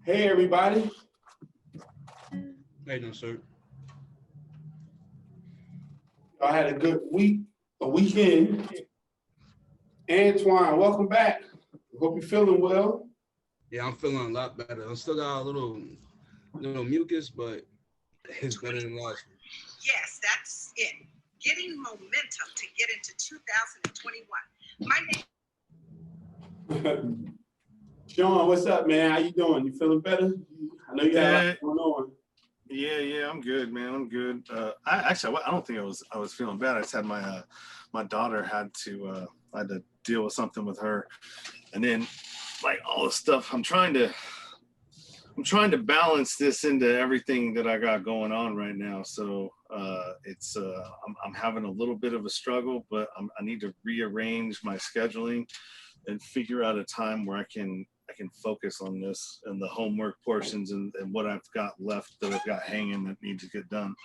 Hey, everybody. Hey, no, sir. I had a good weekend. Antoine, welcome back. Hope you're feeling well. Yeah, I'm feeling a lot better. I still got a little mucus, but it's better than last week. Yes, that's it. Getting momentum to get into 2021. My name. Sean, what's up, man? How you doing? You feeling better? I know you had a lot going on. Yeah, I'm good, man. I'm good. I don't think I was feeling bad. I just had my daughter I had to deal with something with her, and then like all the stuff. I'm trying to balance this into everything that I got going on right now. So I'm having a little bit of a struggle, but I need to rearrange my scheduling and figure out a time where I can focus on this and the homework portions and what I've got left that I've got hanging that need to get done.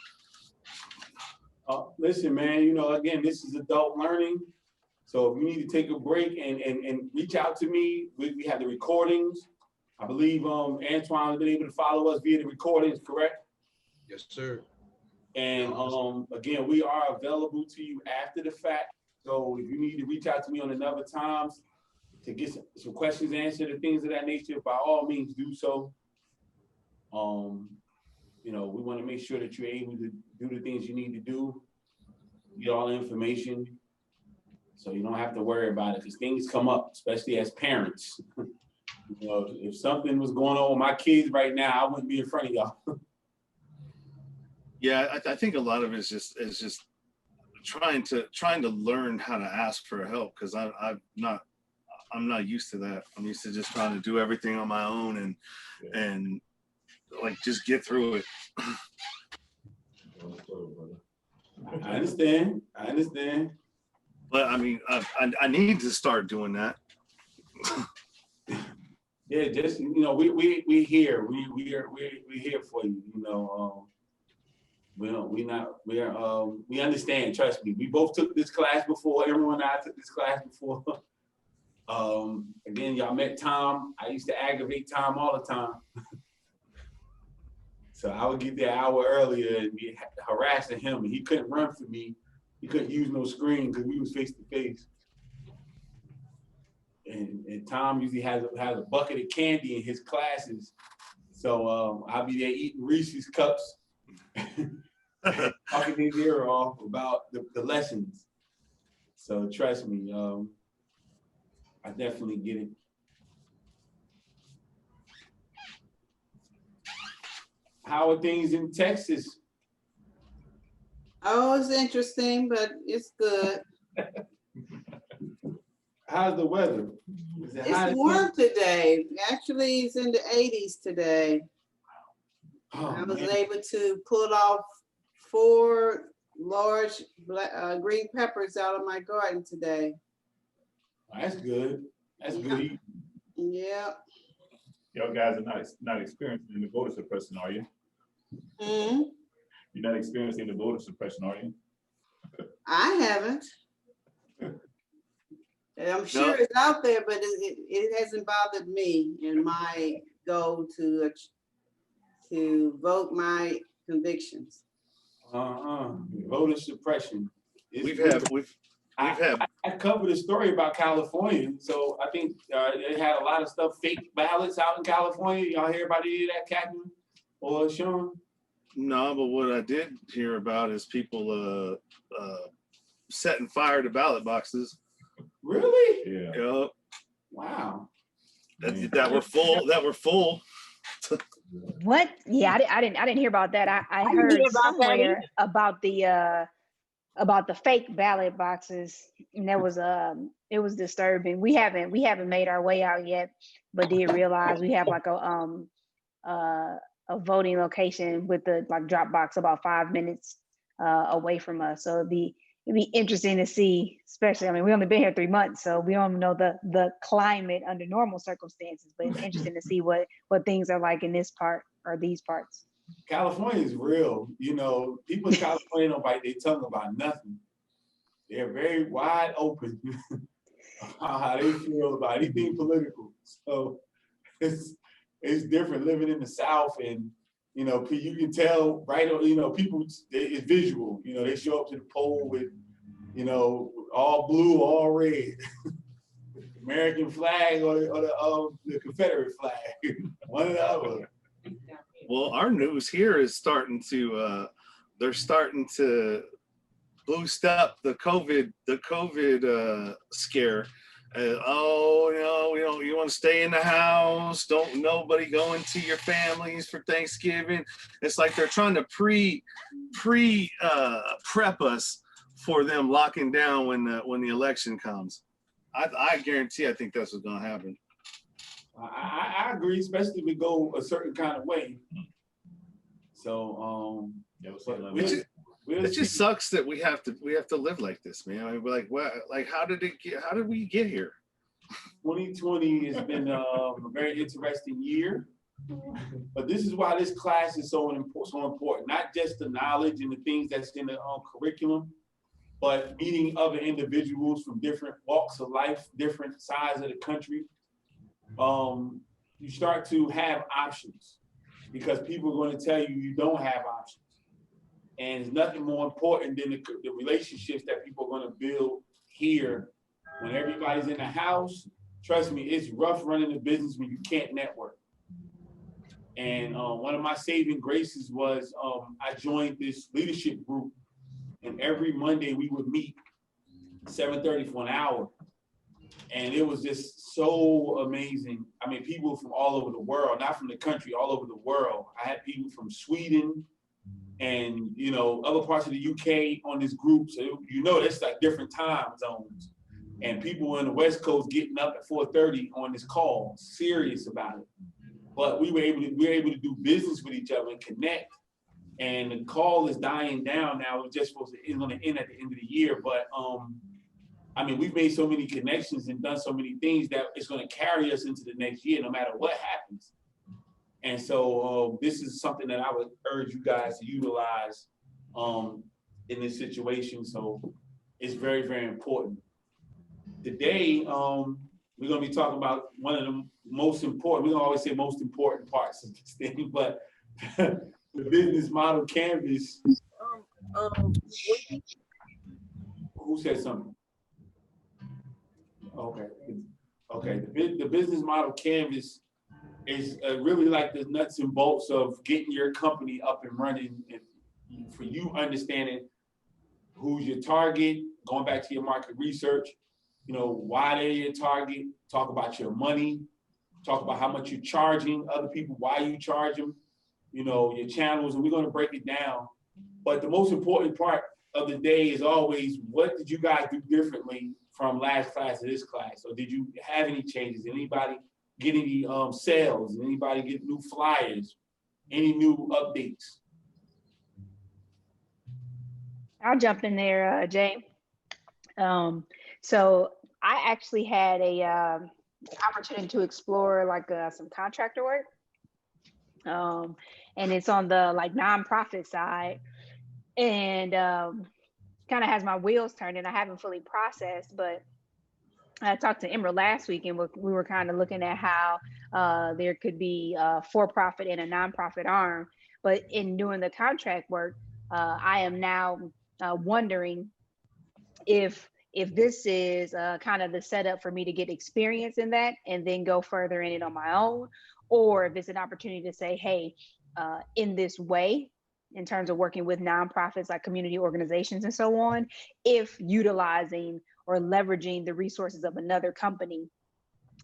Listen, man, again, this is adult learning. So if you need to take a break and reach out to me, we have the recordings. I believe Antoine has been able to follow us via the recordings, correct? Yes, sir. And again, we are available to you after the fact. So if you need to reach out to me on another times to get some questions answered and things of that nature, by all means do so. We want to make sure that you're able to do the things you need to do, get all the information, so you don't have to worry about it, because things come up, especially as parents. If something was going on with my kids right now, I wouldn't be in front of y'all. Yeah, I think a lot of it is just trying to learn how to ask for help, because I'm not used to that. I'm used to just trying to do everything on my own and like just get through it. I understand. But I mean, I need to start doing that. Yeah, just we here. We here for you. We understand. Trust me. We both took this class before. Everyone and I took this class before. Again, y'all met Tom. I used to aggravate Tom all the time. So I would get there an hour earlier and be harassing him, and he couldn't run for me. He couldn't use no screen because we was face to face. And Tom usually has a bucket of candy in his classes. So I'll be there eating Reese's cups, talking his ear off about the lessons. So trust me, I definitely get it. How are things in Texas? Oh, it's interesting, but it's good. How's the weather? It's warm today. Actually, it's in the 80s today. Oh, I was man. able to pull off 4 large green peppers out of my garden today. That's good. That's good. Yeah. Y'all guys are not experiencing the voter suppression, are you? Mm-hmm. You're not experiencing the voter suppression, are you? I haven't. And I'm sure it's out there, but it hasn't bothered me in my goal to vote my convictions. Voter suppression. I covered a story about California, so I think they had a lot of stuff, fake ballots out in California. Y'all hear about any of that, Captain or Sean? No, but what I did hear about is people setting fire to ballot boxes. Really? Yeah. Yep. Wow. That were full. What? Yeah, I didn't hear about that. I heard somewhere about the fake ballot boxes, and that was it was disturbing. We haven't made our way out yet, but did realize we have like a voting location with the drop box about 5 minutes away from us. So it'd be interesting to see, especially, I mean, we only been here 3 months, so we don't know the climate under normal circumstances, but it's interesting to see what things are like in this part or these parts. California is real. People in California don't bite their tongue about nothing. They're very wide open how they feel about anything political. So it's different living in the South, and you know, you can tell right. You know, people it's visual. You know, they show up to the poll with, you know, all blue, all red, American flag or the Confederate flag, one or the other. Well, our news here is starting to they're starting to boost up the COVID scare. Oh, you know, we don't. You want to stay in the house? Don't nobody go into your families for Thanksgiving. It's like they're trying to prep us for them locking down when the election comes. I guarantee. I think that's what's going to happen. I agree, especially if we go a certain kind of way. So, It just sucks that we have to live like this, man. I mean, we're like, what? Like, how did we get here? 2020 has been a very interesting year, but this is why this class is so important. Not just the knowledge and the things that's in the curriculum, but meeting other individuals from different walks of life, different sides of the country. You start to have options because people are going to tell you you don't have options. And there's nothing more important than the relationships that people are going to build here. When everybody's in the house, trust me, it's rough running a business when you can't network. And one of my saving graces was I joined this leadership group, and every Monday we would meet 7:30 for an hour. And it was just so amazing. I mean, people from all over the world, not from the country, all over the world. I had people from Sweden and, you know, other parts of the UK on this group. So, you know, that's like different time zones. And people in the West Coast getting up at 4:30 on this call, serious about it. But we were able to do business with each other and connect. And the call is dying down now. It's just supposed to end at the end of the year. But I mean, we've made so many connections and done so many things that it's going to carry us into the next year, no matter what happens. And so this is something that I would urge you guys to utilize in this situation. So it's very, very important. Today, we're going to be talking about one of the most important, we don't always say most important parts of this thing, but the business model canvas. Who said something? Okay. The business model canvas is really like the nuts and bolts of getting your company up and running, and for you understanding who's your target, going back to your market research, you know, why they're your target, talk about your money, talk about how much you're charging other people, why you charge them, you know, your channels, and we're going to break it down. But the most important part of the day is always, what did you guys do differently from last class to this class? Or did you have any changes? Anybody get any sales? Anybody get new flyers? Any new updates? I'll jump in there, Jay. So I actually had a opportunity to explore like some contractor work, and it's on the like nonprofit side, and kind of has my wheels turning. I haven't fully processed, but I talked to Emerald last week, and we were kind of looking at how there could be a for-profit and a nonprofit arm. But in doing the contract work, I am now wondering if this is kind of the setup for me to get experience in that and then go further in it on my own, or if it's an opportunity to say, hey, in this way, in terms of working with nonprofits like community organizations and so on, if utilizing or leveraging the resources of another company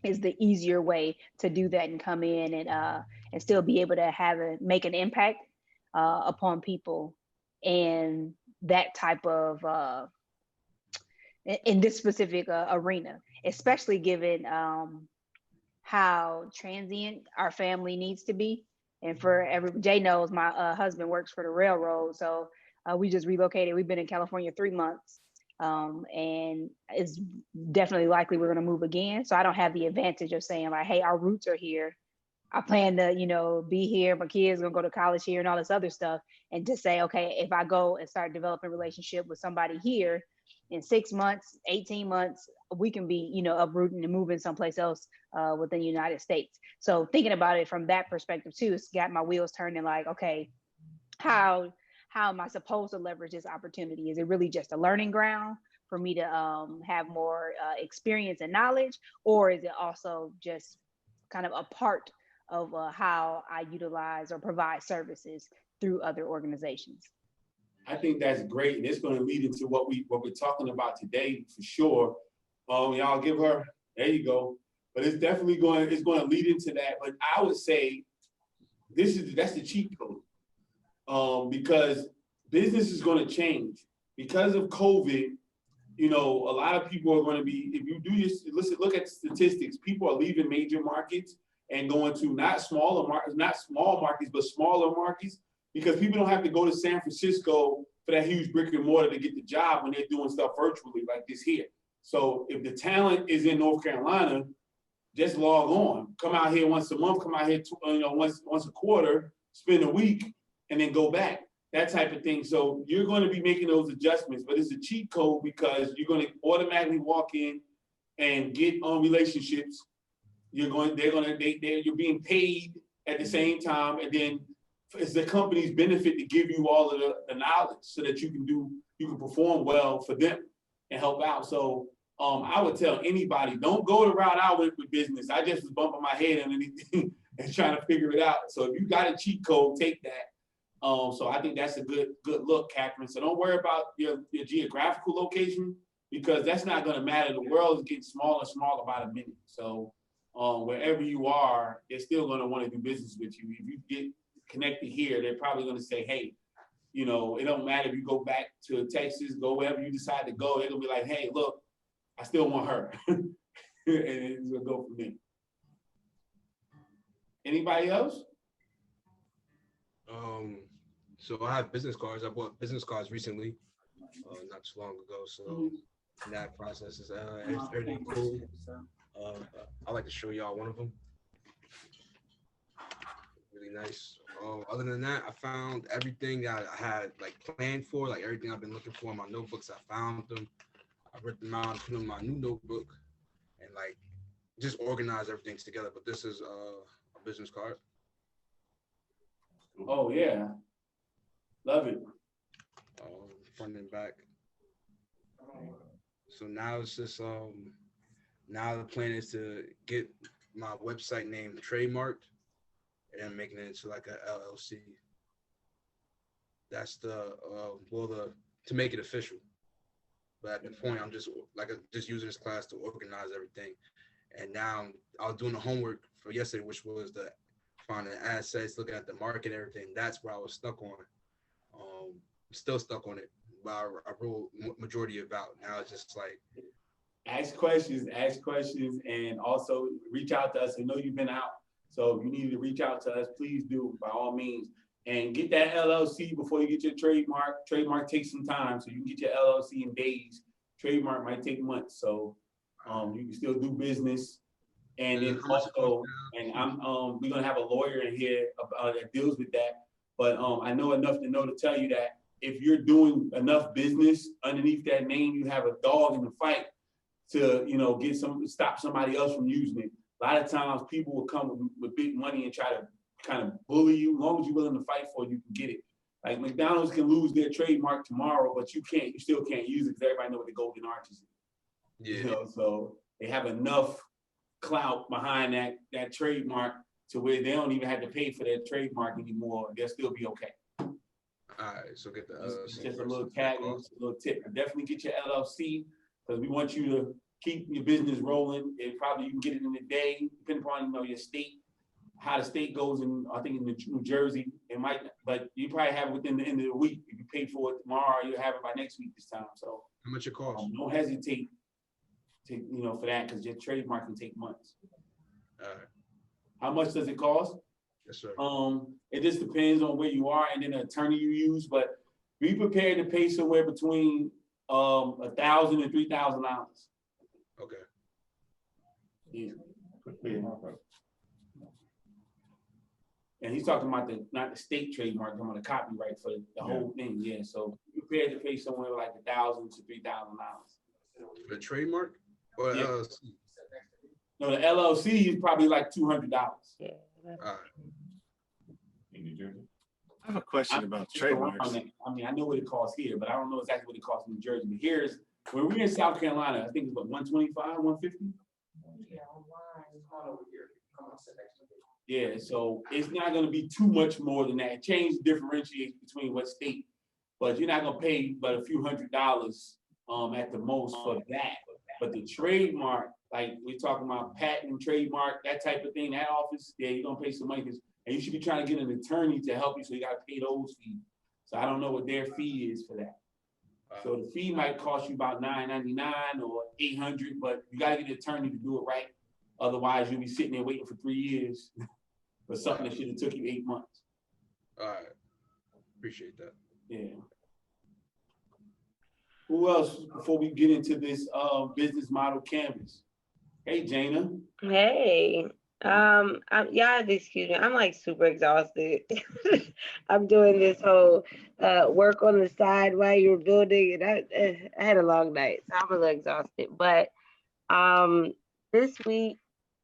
is the easier way to do that and come in and still be able to make an impact upon people and that type of in this specific arena, especially given how transient our family needs to be. And Jay knows my husband works for the railroad, so we just relocated. We've been in California 3 months, and it's definitely likely we're going to move again. So I don't have the advantage of saying like, hey, our roots are here. I plan to, you know, be here. My kids are going to go to college here and all this other stuff. And to say, okay, if I go and start developing a relationship with somebody here in 6 months, 18 months, we can be, you know, uprooting and moving someplace else within the United States. So thinking about it from that perspective too, it's got my wheels turning like, okay, how am I supposed to leverage this opportunity? Is it really just a learning ground for me to have more experience and knowledge, or is it also just kind of a part of how I utilize or provide services through other organizations? I think that's great, and it's going to lead into what we're talking about today for sure. Y'all give her, there you go. But it's definitely going to lead into that. But I would say that's the cheat code, because business is going to change because of COVID. You know, a lot of people are going to be, if you do look at statistics, people are leaving major markets and going to not small markets, but smaller markets, because people don't have to go to San Francisco for that huge brick and mortar to get the job when they're doing stuff virtually like this here. So if the talent is in North Carolina, just log on, come out here once a month, come out here, once a quarter, spend a week, and then go back. That type of thing. So you're going to be making those adjustments, but it's a cheat code because you're going to automatically walk in and get on relationships. You're being paid at the same time, and then it's the company's benefit to give you all of the knowledge so that you can perform well for them and help out. So I would tell anybody, don't go the route I went with business. I just was bumping my head and anything and trying to figure it out. So if you got a cheat code, take that. So I think that's a good look, Catherine. So don't worry about your geographical location, because that's not going to matter. The world is getting smaller and smaller by the minute. So wherever you are, they're still going to want to do business with you. If you get connected here, they're probably going to say, hey, you know, it don't matter if you go back to Texas, go wherever you decide to go. They're going to be like, hey, look, I still want her. And it's going to go from there. Anybody else? So I have business cards. I bought business cards recently, not too long ago. So that process is everything cool. I like to show y'all one of them. Really nice. Other than that, I found everything that I had like planned for, like everything I've been looking for in my notebooks. I found them. I wrote them out, put them in my new notebook, and like just organize everything together. But this is a business card. Oh yeah, love it. Front and back. So now it's just now the plan is to get my website name trademarked and making it into like a LLC. That's to make it official. But at the point, I'm just using this class to organize everything. And now I was doing the homework for yesterday, which was the finding assets, looking at the market, and everything. That's where I was stuck on. I'm still stuck on it, but I wrote majority of out. Now it's just like ask questions, and also reach out to us. I know you've been out, so if you need to reach out to us, please do by all means. And get that LLC before you get your trademark. Trademark takes some time, so you can get your LLC in days. Trademark might take months, so you can still do business. And then also, and we're gonna have a lawyer in here that deals with that. But I know enough to know to tell you that if you're doing enough business underneath that name, you have a dog in the fight to stop somebody else from using it. A lot of times, people will come with big money and try to kind of bully you. As long as you're willing to fight for it, you can get it. Like McDonald's can lose their trademark tomorrow, but you still can't use it because everybody knows what the Golden Arches is. Yeah. So they have enough clout behind that trademark to where they don't even have to pay for that trademark anymore. They'll still be okay. All right, so get the it's just a little tag, a little tip. Definitely get your LLC because we want you to keep your business rolling. And probably you can get it in a day, depending upon your state, how the state goes. In I think in New Jersey, it might, but you probably have it within the end of the week. If you pay for it tomorrow, you'll have it by next week this time. So how much it costs? Don't hesitate to for that, because your trademark can take months. All right. How much does it cost? Yes, sir. It just depends on where you are and then the attorney you use, but be prepared to pay somewhere between $1,000 and $3,000. Okay. Yeah. And he's talking about not the state trademark, talking about the copyright for the whole thing. Yeah. So be prepared to pay somewhere like $1,000 to $3,000. The trademark? Or Yeah. LLC. No, the LLC is probably like $200. Yeah, that's- All right. In New Jersey. I have a question about trademarks. I mean, I know what it costs here, but I don't know exactly what it costs in New Jersey. But here's when we're in South Carolina, I think it's about 125, 150. Yeah, so it's not gonna be too much more than that. Change differentiates between what state, but you're not gonna pay but a few $100 at the most for that. But the trademark, like we're talking about patent and trademark, that type of thing, that office, yeah, you're gonna pay some money, and you should be trying to get an attorney to help you, so you gotta pay those fees. So I don't know what their fee is for that. So the fee might cost you about $9.99 or $800, but you gotta get an attorney to do it right. Otherwise, you'll be sitting there waiting for 3 years for something that should have took you 8 months. All right. Appreciate that. Yeah. Who else before we get into this business model canvas? Hey, Jana. Hey, y'all excuse me. I'm like super exhausted. I'm doing this whole work on the side while you're building, and I had a long night, so I'm a little exhausted. But this week,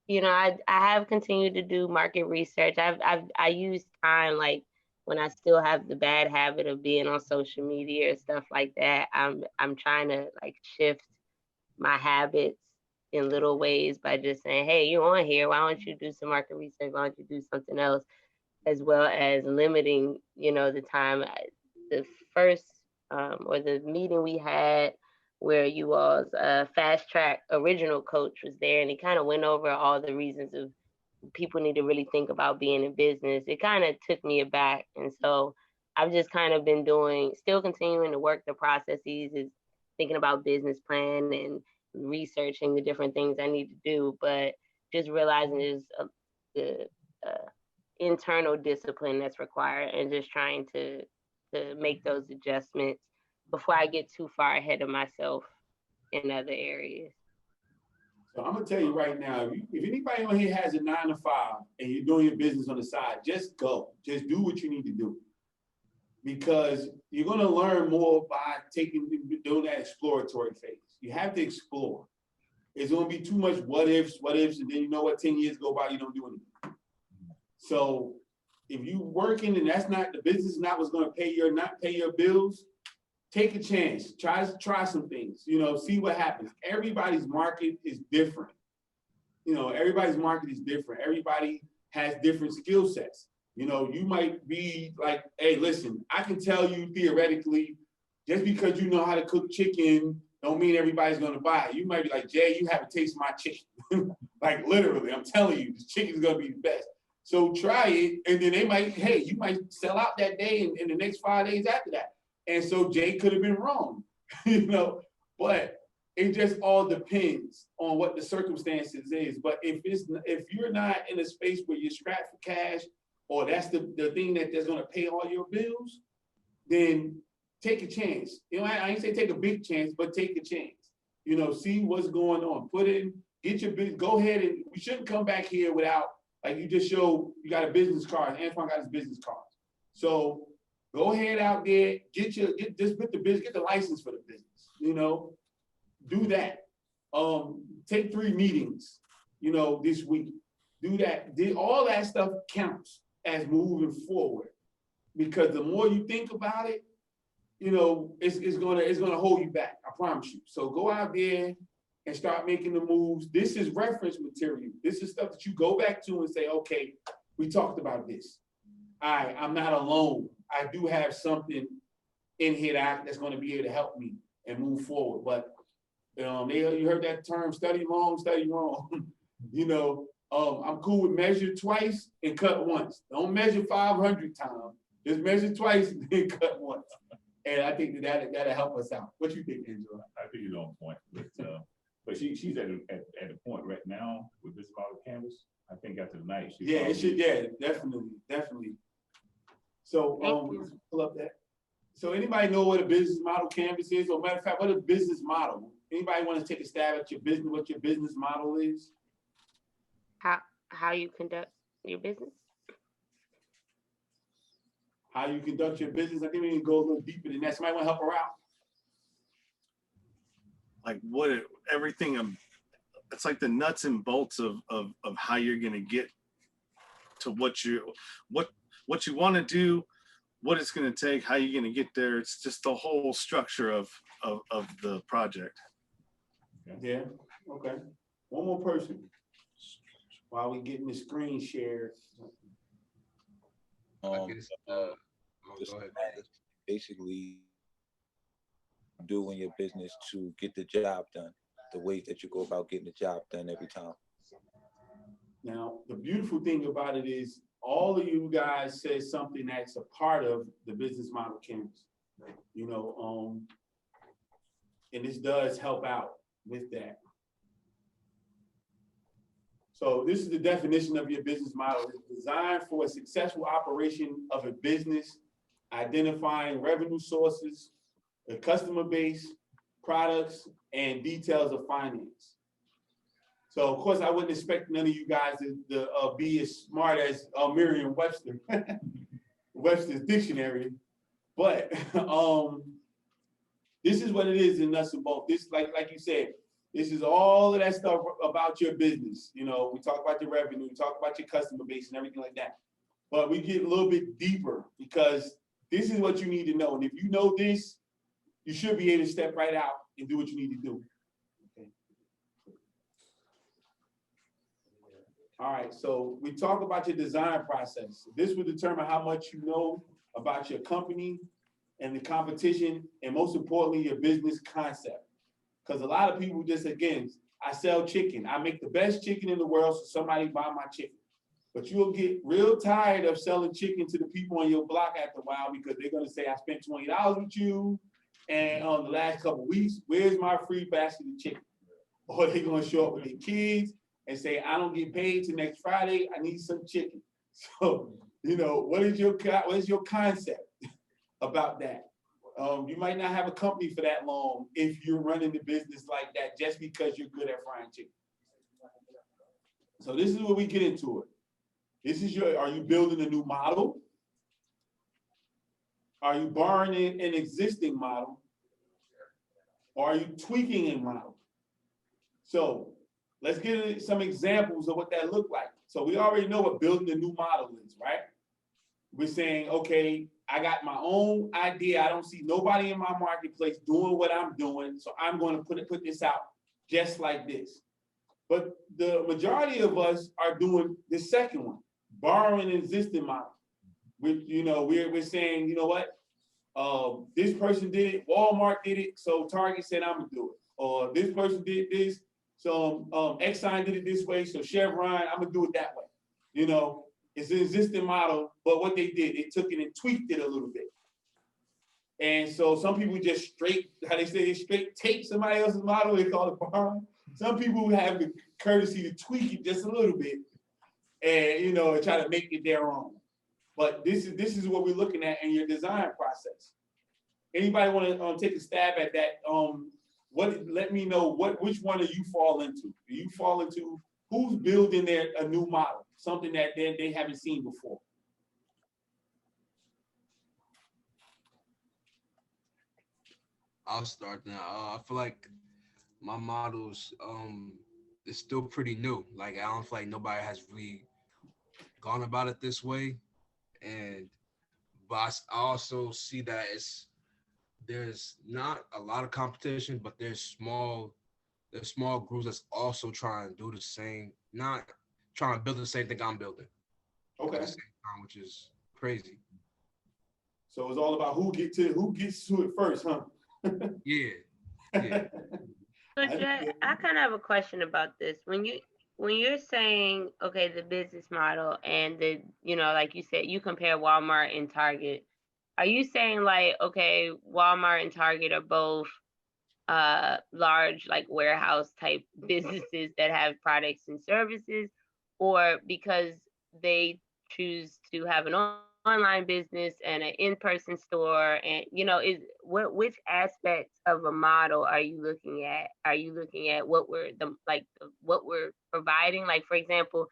you know, I have continued to do market research. I use time like when I still have the bad habit of being on social media or stuff like that. I'm trying to like shift my habits in little ways by just saying, hey, you're on here, why don't you do some market research, why don't you do something else, as well as limiting, you know, the time. The first or the meeting we had where you all's FastTrac original coach was there, and he kind of went over all the reasons of people need to really think about being in business. It kind of took me aback, and so I've just kind of been still continuing to work the processes, is thinking about business plan and researching the different things I need to do, but just realizing there's the internal discipline that's required, and just trying to make those adjustments before I get too far ahead of myself in other areas. So I'm gonna tell you right now, if anybody on here has a 9 to 5 and you're doing your business on the side, just go. Just do what you need to do. Because you're gonna learn more by doing that exploratory phase. You have to explore. It's gonna be too much what ifs, and then you know what, 10 years go by, you don't do anything. So if you working and the business is not what's gonna pay your bills, take a chance. Try some things, you know, see what happens. Everybody's market is different. You know, everybody's market is different. Everybody has different skill sets. You know, you might be like, hey, listen, I can tell you theoretically, just because you know how to cook chicken, don't mean everybody's gonna buy it. You might be like, Jay, you haven't tasted my chicken. Like literally, I'm telling you, this chicken's gonna be the best. So try it, and then you might sell out that day and in the next 5 days after that. And so Jay could have been wrong, you know, but it just all depends on what the circumstances is. But if you're not in a space where you're strapped for cash, or that's the thing that's gonna pay all your bills, then take a chance. You know, I ain't say take a big chance, but take a chance. You know, see what's going on. Get your business, go ahead, and we shouldn't come back here without, like you just showed, you got a business card. Antoine got his business card. So go ahead out there, get the license for the business, you know, do that. Take 3 meetings, you know, this week. Do that. All that stuff counts as moving forward, because the more you think about it, you know, it's gonna hold you back. I promise you. So go out there and start making the moves. This is reference material. This is stuff that you go back to and say, okay, we talked about this. I'm not alone. I do have something in here that's going to be able to help me and move forward. But you heard that term, study long, study wrong. You know, I'm cool with measure twice and cut once. Don't measure 500 times. Just measure twice and then cut once. And I think that'll help us out. What you think, Angela? I think you're on point, but she's at a point right now with this model canvas. I think after tonight, definitely. So pull up that. So anybody know what a business model canvas is? Or matter of fact, what a business model? Anybody want to take a stab at your business? What your business model is? How you conduct your business? How you conduct your business? I think we need to go a little deeper than that. Somebody want to help her out? Like everything it's like the nuts and bolts of how you're going to get to what you want to do, what it's going to take, how you're going to get there. It's just the whole structure of the project. Yeah, okay. One more person while we getting the screen shared. I guess, oh, Just go ahead. basically do in your business to get the job done, the ways that you go about getting the job done every time. Now, the beautiful thing about it is all of you guys said something that's a part of the business model canvas, you know, and this does help out with that. So this is the definition of your business model. It's designed for a successful operation of a business, identifying revenue sources, the customer base, products, and details of finance. So of course I wouldn't expect none of you guys to be as smart as Merriam-Webster, Webster's dictionary, but this is what it is in nuts and bolts. This, like you said, this is all of that stuff about your business. You know, we talk about your revenue, we talk about your customer base and everything like that. But we get a little bit deeper because this is what you need to know. And if you know this, you should be able to step right out and do what you need to do. Okay. All right, so we talk about your design process. This will determine how much you know about your company and the competition, and most importantly, your business concept. Because a lot of people just, again, I sell chicken. I make the best chicken in the world, so somebody buy my chicken. But you'll get real tired of selling chicken to the people on your block after a while because they're gonna say, I spent $20 with you, and on the last couple of weeks, where's my free basket of chicken? Or they're gonna show up with their kids and say, I don't get paid till next Friday, I need some chicken. So, you know, what is your concept about that? You might not have a company for that long if you're running the business like that just because you're good at frying chicken. So this is where we get into it. This is are you building a new model? Are you borrowing an existing model? Or are you tweaking a model? So let's get some examples of what that looked like. So we already know what building a new model is, right? We're saying, okay, I got my own idea. I don't see nobody in my marketplace doing what I'm doing. So I'm going to put this out just like this. But the majority of us are doing the second one, borrowing an existing model. We're saying, you know what? This person did it, Walmart did it, so Target said I'm gonna do it. Or this person did this, so Exxon did it this way, so Chevron, I'm gonna do it that way. You know, it's an existing model, but what they did, they took it and tweaked it a little bit. And so some people just straight take somebody else's model, they call it borrowing. Some people have the courtesy to tweak it just a little bit and, you know, try to make it their own. But this is what we're looking at in your design process. Anybody want to take a stab at that? Let me know which one do you fall into? Do you fall into who's building a new model, something that they haven't seen before? I'll start now. I feel like my models is still pretty new. Like I don't feel like nobody has really gone about it this way. But I also see that there's not a lot of competition, but there's small groups that's also trying to do the same, not trying to build the same thing I'm building. Okay. At the same time, which is crazy. So it's all about who gets to it first, huh? Yeah. So Jay, I kind of have a question about this. When you're saying, okay, the business model and like you said, you compare Walmart and Target. Are you saying like, okay, Walmart and Target are both large like warehouse type businesses that have products and services, or because they choose to have an online business and an in-person store, and which aspects of a model are you looking at? Are you looking at what we're providing? Like, for example,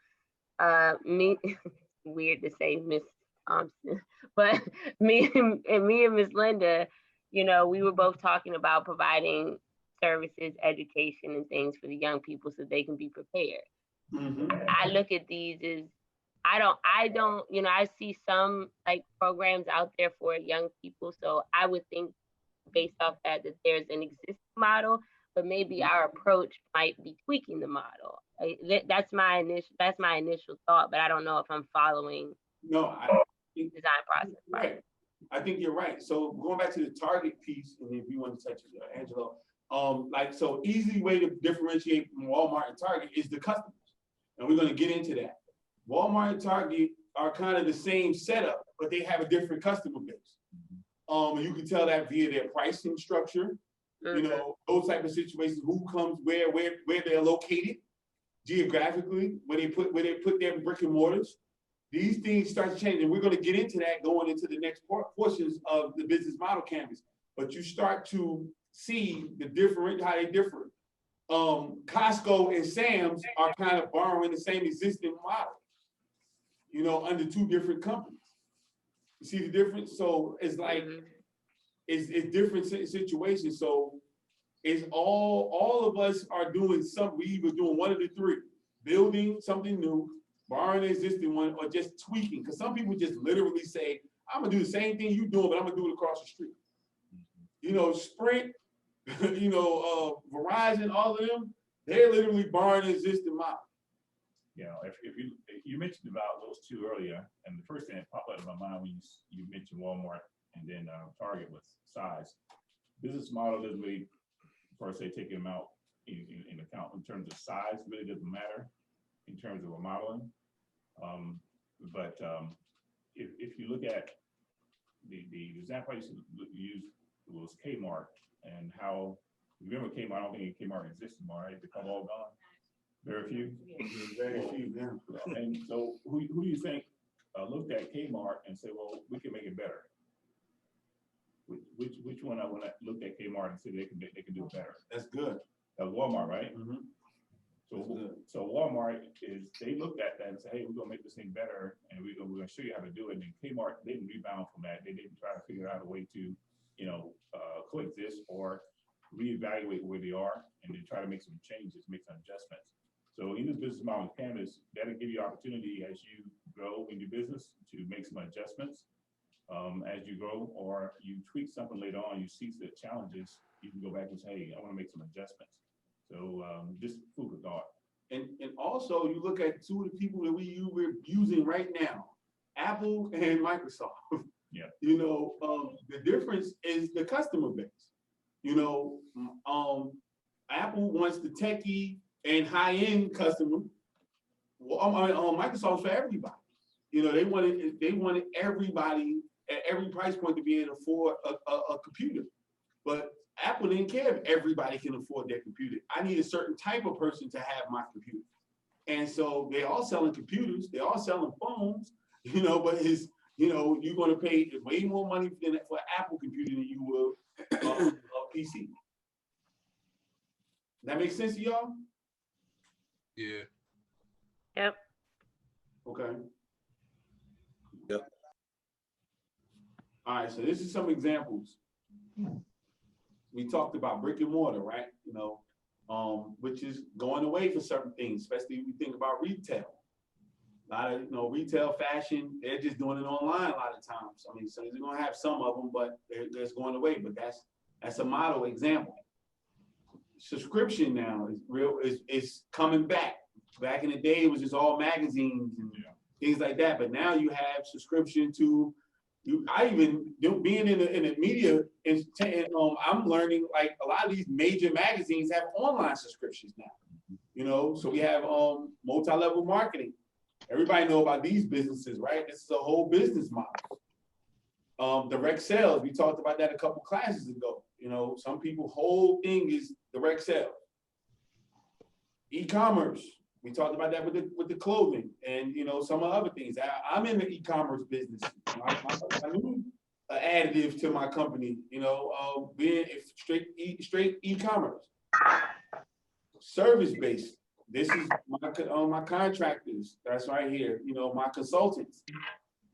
weird to say Miss Thompson, but me and Miss Linda, we were both talking about providing services, education, and things for the young people so they can be prepared. Mhm. I look at these as I don't, I see some like programs out there for young people. So I would think based off that there's an existing model, but maybe our approach might be tweaking the model. That's my initial thought, but I don't know if I'm following No, I think design process. right. I think you're right. So going back to the target piece, and if you want to touch it, Angelo, so easy way to differentiate from Walmart and Target is the customers, and we're going to get into that. Walmart and Target are kind of the same setup, but they have a different customer base. You can tell that via their pricing structure, those type of situations, who comes where they're located geographically, where they put their brick and mortars. These things start to change, and we're going to get into that going into the next portions of the business model canvas. But you start to see how they differ. Costco and Sam's are kind of borrowing the same existing model, under two different companies. You see the difference? So it's like it's different situations. So it's all of us are doing something. We either doing one of the three: building something new, borrowing an existing one, or just tweaking. Because some people just literally say, I'm gonna do the same thing you're doing, but I'm gonna do it across the street. Sprint, Verizon, all of them, they're literally borrowing an existing model. If you mentioned about those two earlier, and the first thing that popped out of my mind when you mentioned Walmart and then Target was size. Business model doesn't really, per se, take them out in account in terms of size. Really doesn't matter in terms of a modeling. But if you look at the example I used to use was Kmart, and how, remember Kmart, I don't think Kmart exists anymore, right? They come all gone. Very few. Very few, yeah. And so who do you think looked at Kmart and said, well, we can make it better? Which one when I looked at Kmart and said they can do it better? That's good. That was Walmart, right? Mm-hmm. So Walmart they looked at that and said, hey, we're gonna make this thing better, and we're gonna show you how to do it. And Kmart didn't rebound from that. They didn't try to figure out a way to, coexist or reevaluate where they are, and then try to make some changes, make some adjustments. So in this business model canvas, that'll give you opportunity as you grow in your business to make some adjustments as you grow, or you tweak something later on, you see the challenges, you can go back and say, hey, I want to make some adjustments. So just food for thought. And also you look at two of the people that we're using right now, Apple and Microsoft. Yeah. The difference is the customer base. Apple wants the techie and high-end customer. Microsoft's for everybody. They wanted everybody at every price point to be able to afford a computer. But Apple didn't care if everybody can afford their computer. I need a certain type of person to have my computer. And so they're all selling computers, they're all selling phones, but you're going to pay way more money for an Apple computer than you will a PC. That makes sense to y'all? Yeah. Yep. Okay. Yep. All right, so this is some examples. We talked about brick and mortar, right? Which is going away for certain things, especially if you think about retail. A lot of, retail fashion, they're just doing it online a lot of times. I mean, so you're gonna have some of them, but they're going away. But that's a model example. Subscription now is coming back. Back in the day, it was just all magazines and things like that. But now you have subscription to. I even being in the media, and I'm learning like a lot of these major magazines have online subscriptions now. So we have multi-level marketing. Everybody know about these businesses, right? This is a whole business model. Direct sales, we talked about that a couple classes ago. Some people whole thing is direct sales. E-commerce, we talked about that with the clothing and some of other things. I'm in the e-commerce business. I knew an additive to my company, being straight e-commerce. Service-based. This is my contractors. That's right here. My consultants.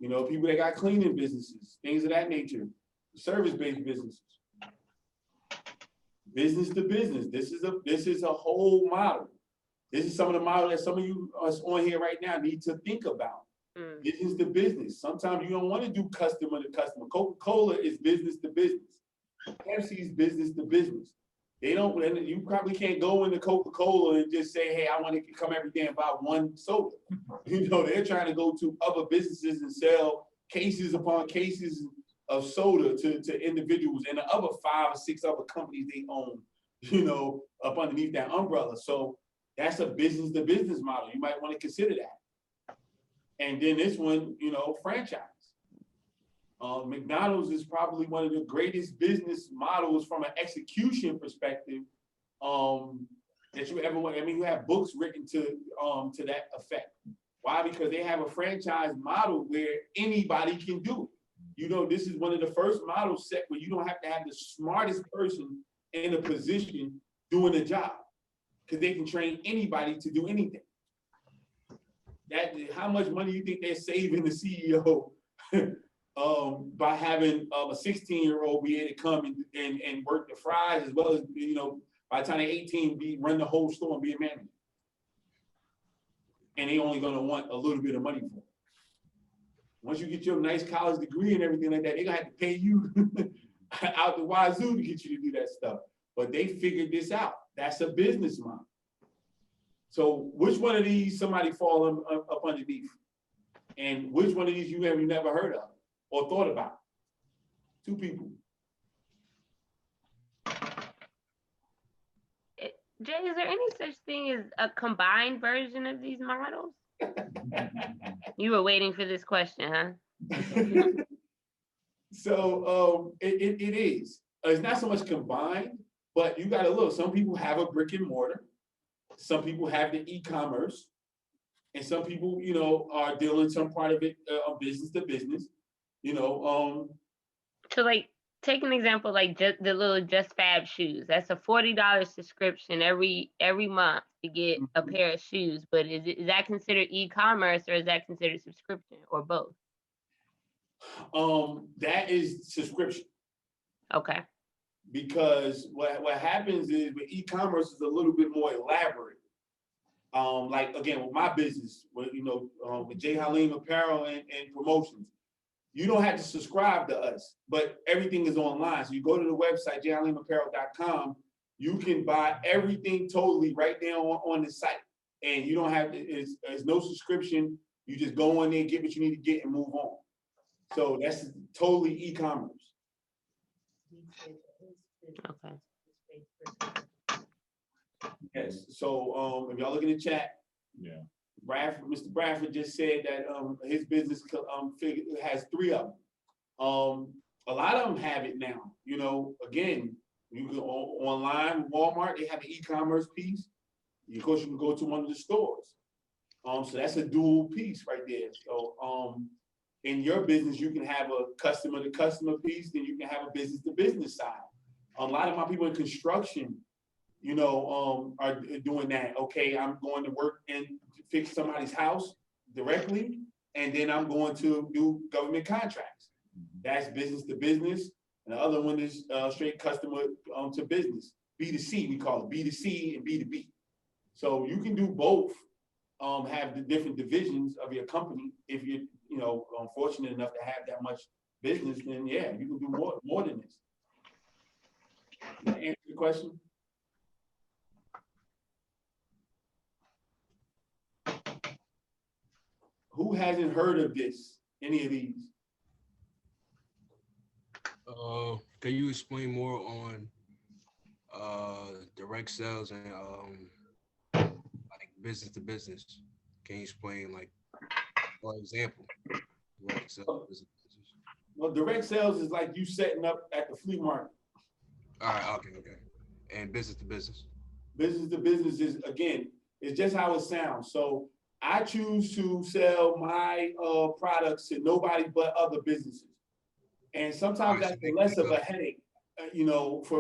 People that got cleaning businesses, things of that nature. Service-based businesses. business to business. This is a whole model. This is some of the model that some of you us on here right now need to think about. Business to business. Sometimes you don't want to do customer to customer. Coca-Cola is business to business. Pepsi is business to business. They don't, and you probably can't go into Coca-Cola and just say, hey, I want to come every day and buy one soda. You know, they're trying to go to other businesses and sell cases upon cases of soda to individuals and the other 5 or 6 other companies they own, you know, up underneath that umbrella. So that's a business to business model. You might want to consider that. And then this one, you know, franchise. McDonald's is probably one of the greatest business models from an execution perspective that you ever want. I mean, you have books written to that effect. Why? Because they have a franchise model where anybody can do it. You know, this is one of the first models set where you don't have to have the smartest person in a position doing a job, because they can train anybody to do anything. That, how much money you think they're saving the CEO by having a 16-year-old be able to come and work the fries, as well as, you know, by the time they're 18, run the whole store and be a manager. And they only gonna want a little bit of money for it. Once you get your nice college degree and everything like that, they're gonna have to pay you out the wazoo to get you to do that stuff. But they figured this out. That's a business model. So which one of these somebody fall up underneath? And which one of these you have never heard of or thought about? 2 people. Jay, is there any such thing as a combined version of these models? You were waiting for this question, huh? So it is. It's not so much combined, but you got to look. Some people have a brick and mortar. Some people have the e-commerce, and some people, you know, are dealing some part of it business to business. You know. So, like, take an example, like just the little Just Fab shoes. That's a $40 subscription every month to get a pair of shoes. But is that considered e-commerce, or is that considered subscription, or both? That is subscription. Okay. Because what happens is with e-commerce is a little bit more elaborate. Like again, with my business, with with J. Halim Apparel and promotions, you don't have to subscribe to us, but everything is online. So you go to the website, jhalimapparel.com, you can buy everything totally right there on the site. And you don't have to, it's no subscription. You just go in there, get what you need to get, and move on. So that's totally e-commerce. Okay. Yes. So if y'all look in the chat, Yeah. Mr. Bradford just said that his business has 3 of them. A lot of them have it now. You know, again, you go online, Walmart, they have an e-commerce piece. Of course, you can go to one of the stores. So that's a dual piece right there. So in your business, you can have a customer to customer piece, then you can have a business to business side. A lot of my people in construction, you know, are doing that. Okay, I'm going to work and fix somebody's house directly, and then I'm going to do government contracts. That's business to business. And the other one is straight customer to business. B2C, we call it B2C and B2B. So you can do both, have the different divisions of your company. If you're, you know, fortunate enough to have that much business, then yeah, you can do more than this. Did I answer the question? Who hasn't heard of this? Any of these? Can you explain more on direct sales and like business to business? Can you explain, like, for example, direct sales, business to business? Well, direct sales is like you setting up at the flea market. All right, okay. And business to business? Business to business is, again, it's just how it sounds. So I choose to sell my products to nobody but other businesses. And sometimes that's less of a headache, you know, for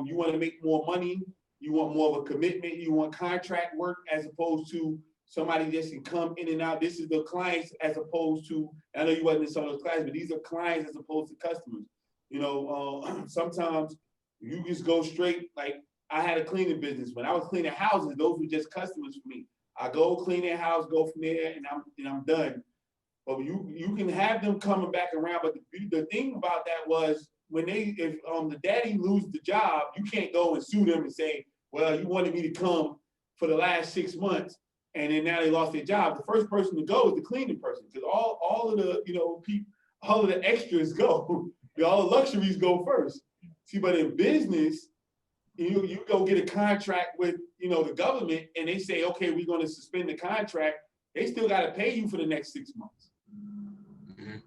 you want to make more money, you want more of a commitment, you want contract work as opposed to somebody just can come in and out. This is the clients as opposed to, I know you wasn't in some of those classes, but these are clients as opposed to customers. You know, sometimes You just go straight, like I had a cleaning business. When I was cleaning houses, those were just customers for me. I go clean their house, go from there, and I'm done. But you can have them coming back around. But the thing about that was when if the daddy loses the job, you can't go and sue them and say, well, you wanted me to come for the last 6 months, and then now they lost their job. The first person to go is the cleaning person, because all of the people, all of the extras go, all the luxuries go first. See, but in business, you go get a contract with the government, and they say, okay, we're going to suspend the contract. They still got to pay you for the next 6 months.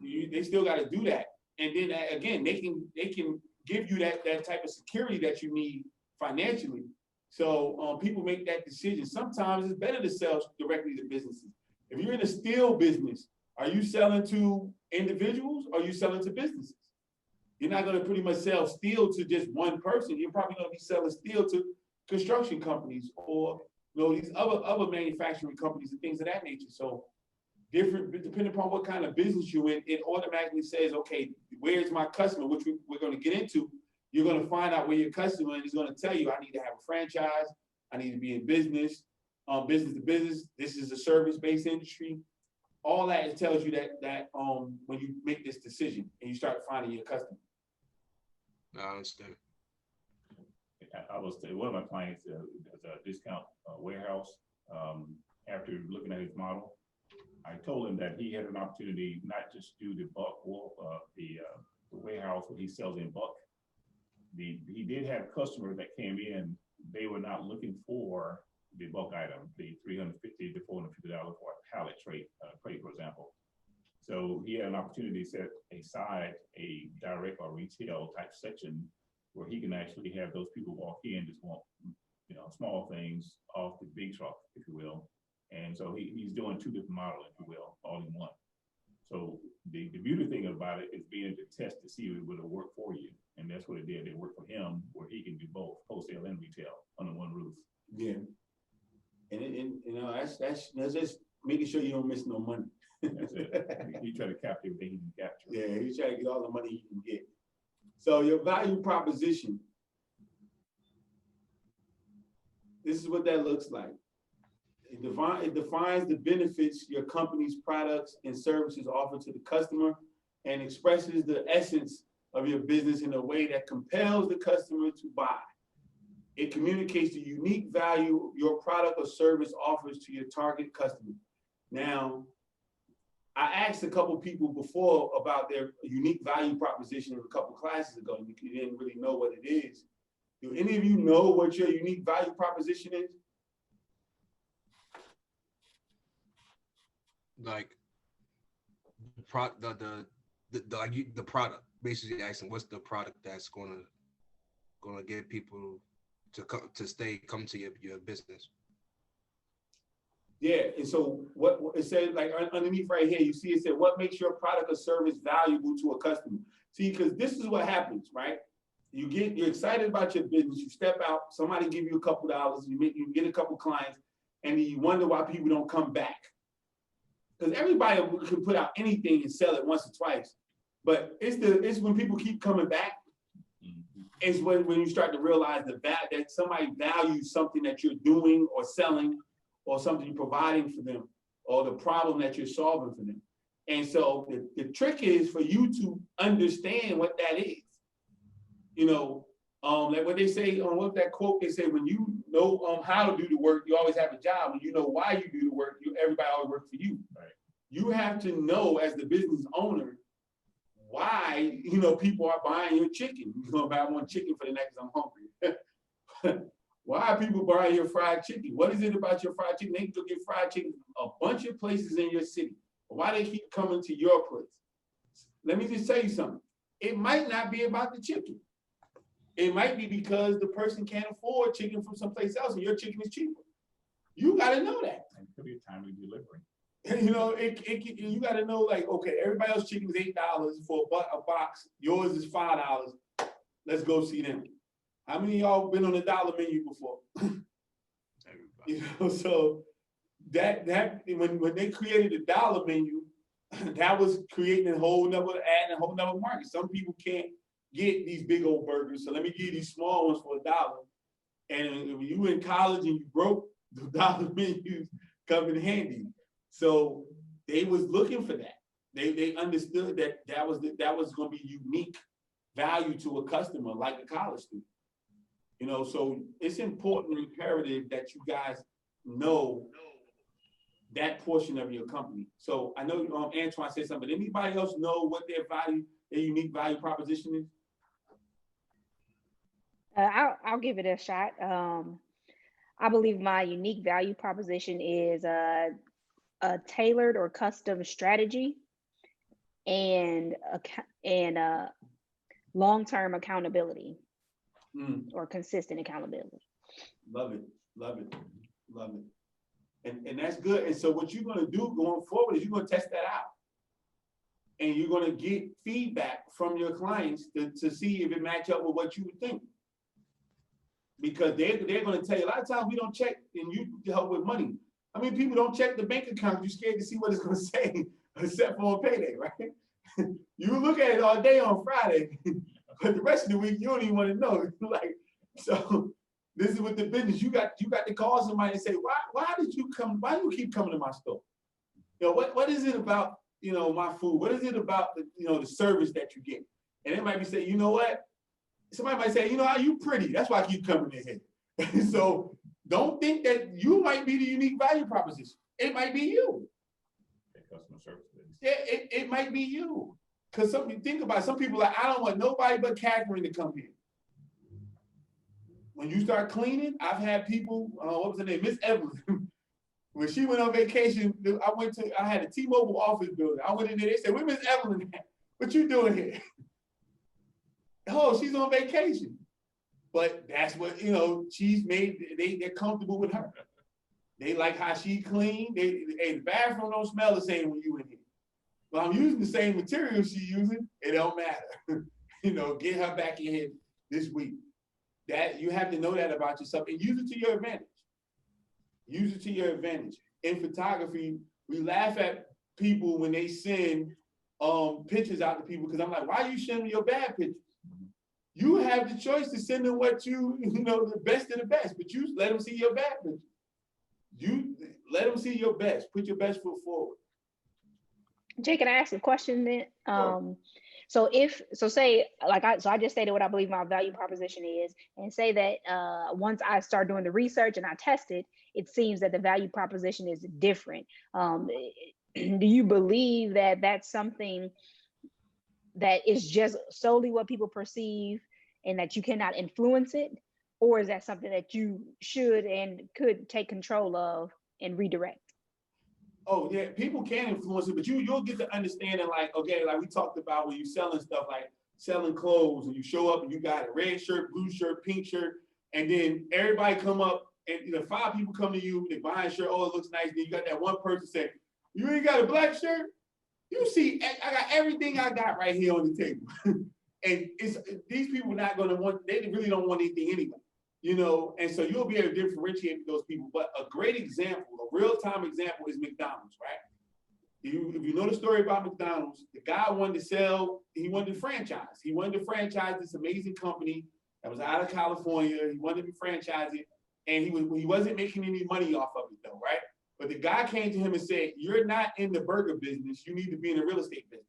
They still got to do that, and then again, they can give you that type of security that you need financially. So people make that decision. Sometimes it's better to sell directly to businesses. If you're in a steel business, are you selling to individuals or are you selling to businesses? You're not going to pretty much sell steel to just one person. You're probably going to be selling steel to construction companies or these other manufacturing companies and things of that nature. So different, depending upon what kind of business you're in, it automatically says, okay, where's my customer, which we're going to get into. You're going to find out where your customer is. He's going to tell you, I need to have a franchise. I need to be in business, business to business. This is a service-based industry. All that tells you that when you make this decision and you start finding your customer. I understand. I will say one of my clients does a discount warehouse. After looking at his model, I told him that he had an opportunity not just do the bulk, the warehouse where he sells in bulk. He did have customers that came in. They were not looking for the bulk item, the $350 to $450 for a pallet crate, for example. So he had an opportunity to set aside a direct or retail type section where he can actually have those people walk in, just want small things off the big truck, if you will. And so he's doing two different models, if you will, all in one. So the beauty thing about it is being able to test to see if it would work for you. And that's what it did. It worked for him, where he can do both wholesale and retail under one roof. Yeah. And that's just making sure you don't miss no money. That's it. He try to capture everything he can capture. Yeah, he try to get all the money he can get. So your value proposition, this is what that looks like. It defines the benefits your company's products and services offer to the customer and expresses the essence of your business in a way that compels the customer to buy. It communicates the unique value your product or service offers to your target customer. Now, I asked a couple people before about their unique value proposition a couple classes ago, and you didn't really know what it is. Do any of you know what your unique value proposition is? Like the product, basically asking what's the product that's gonna get people to come to your business. Yeah, and so what it says, like underneath right here, you see it said, what makes your product or service valuable to a customer? See, because this is what happens, right? You're excited about your business, you step out, somebody give you a couple dollars, you get a couple clients, and you wonder why people don't come back. Because everybody can put out anything and sell it once or twice, but it's when people keep coming back, it's when you start to realize that somebody values something that you're doing or selling, or something you're providing for them, or the problem that you're solving for them. And so the trick is for you to understand what that is. Like what they say on what that quote, they say, when you know how to do the work, you always have a job. When you know why you do the work, everybody always works for you. Right. You have to know as the business owner why people are buying your chicken. You're gonna buy one chicken for the next, I'm hungry. Why are people buying your fried chicken? What is it about your fried chicken? They can go get fried chicken a bunch of places in your city. Why they keep coming to your place? Let me just tell you something. It might not be about the chicken. It might be because the person can't afford chicken from someplace else and your chicken is cheaper. You got to know that. And it could be a timely delivery. You got to know, like, okay, everybody else's chicken is $8 for a box. Yours is $5. Let's go see them. How many of y'all been on the dollar menu before? So that when they created the dollar menu, that was creating adding a whole nother market. Some people can't get these big old burgers, so let me give you these small ones for $1. And when you in college and you broke, the dollar menus come in handy. So they was looking for that. They understood that that was going to be unique value to a customer, like a college student. You know, so it's important and imperative that you guys know that portion of your company. So I know Antoine said something, but anybody else know what their unique value proposition is? I'll give it a shot. I believe my unique value proposition is a tailored or custom strategy and long-term accountability or consistent accountability. Love it, love it, love it. And that's good. And so what you're going to do going forward is you're going to test that out. And you're going to get feedback from your clients to see if it match up with what you would think. Because they're going to tell you, a lot of times we don't check, and you help with money. I mean, people don't check the bank account. You're scared to see what it's going to say, except for on payday, right? You look at it all day on Friday, but the rest of the week, you don't even want to know. Like, so this is with the business. You got to call somebody and say, why did you come? Why do you keep coming to my store? You know, what is it about, you know, my food? What is it about the, you know, the service that you get? And they might be saying, you know what? Somebody might say, you know, how you pretty. That's why I keep coming in here. So don't think that you might be the unique value proposition. It might be you. Customer service. Yeah, it might be you. Because think about it, some people are like, I don't want nobody but Catherine to come here. When you start cleaning, I've had people, what was her name? Miss Evelyn. When she went on vacation, I had a T-Mobile office building. I went in there, they said, where Miss Evelyn at? What you doing here? Oh, she's on vacation. But that's what, you know, she's made, they're comfortable with her. They like how she clean. Hey, the bathroom don't smell the same when you in here. But I'm using the same material she's using, it don't matter. You know, get her back in here this week. That you have to know that about yourself and use it to your advantage. Use it to your advantage. In photography, we laugh at people when they send pictures out to people because I'm like, why are you sending me your bad pictures? You have the choice to send them what you know, the best of the best, but you let them see your bad pictures. You let them see your best. Put your best foot forward. Jay, can I ask a question then? Sure. So I just stated what I believe my value proposition is, and say that once I start doing the research and I test it, it seems that the value proposition is different. Do you believe that that's something that is just solely what people perceive and that you cannot influence it? Or is that something that you should and could take control of and redirect? Oh yeah, people can influence it, but you'll get to understanding, like, okay, like we talked about when you're selling stuff, like selling clothes, and you show up and you got a red shirt, blue shirt, pink shirt, and then everybody come up and 5 people come to you, they buy a shirt, oh, it looks nice. Then you got that one person say, you ain't got a black shirt? You see, I got everything I got right here on the table. And these people not gonna want, they really don't want anything anyway. You know, and so you'll be able to differentiate those people. But a great example, a real-time example is McDonald's, right? If you know the story about McDonald's, the guy wanted to franchise. He wanted to franchise this amazing company that was out of California. He wanted to franchise it, and he wasn't making any money off of it though, right? But the guy came to him and said, you're not in the burger business, you need to be in the real estate business.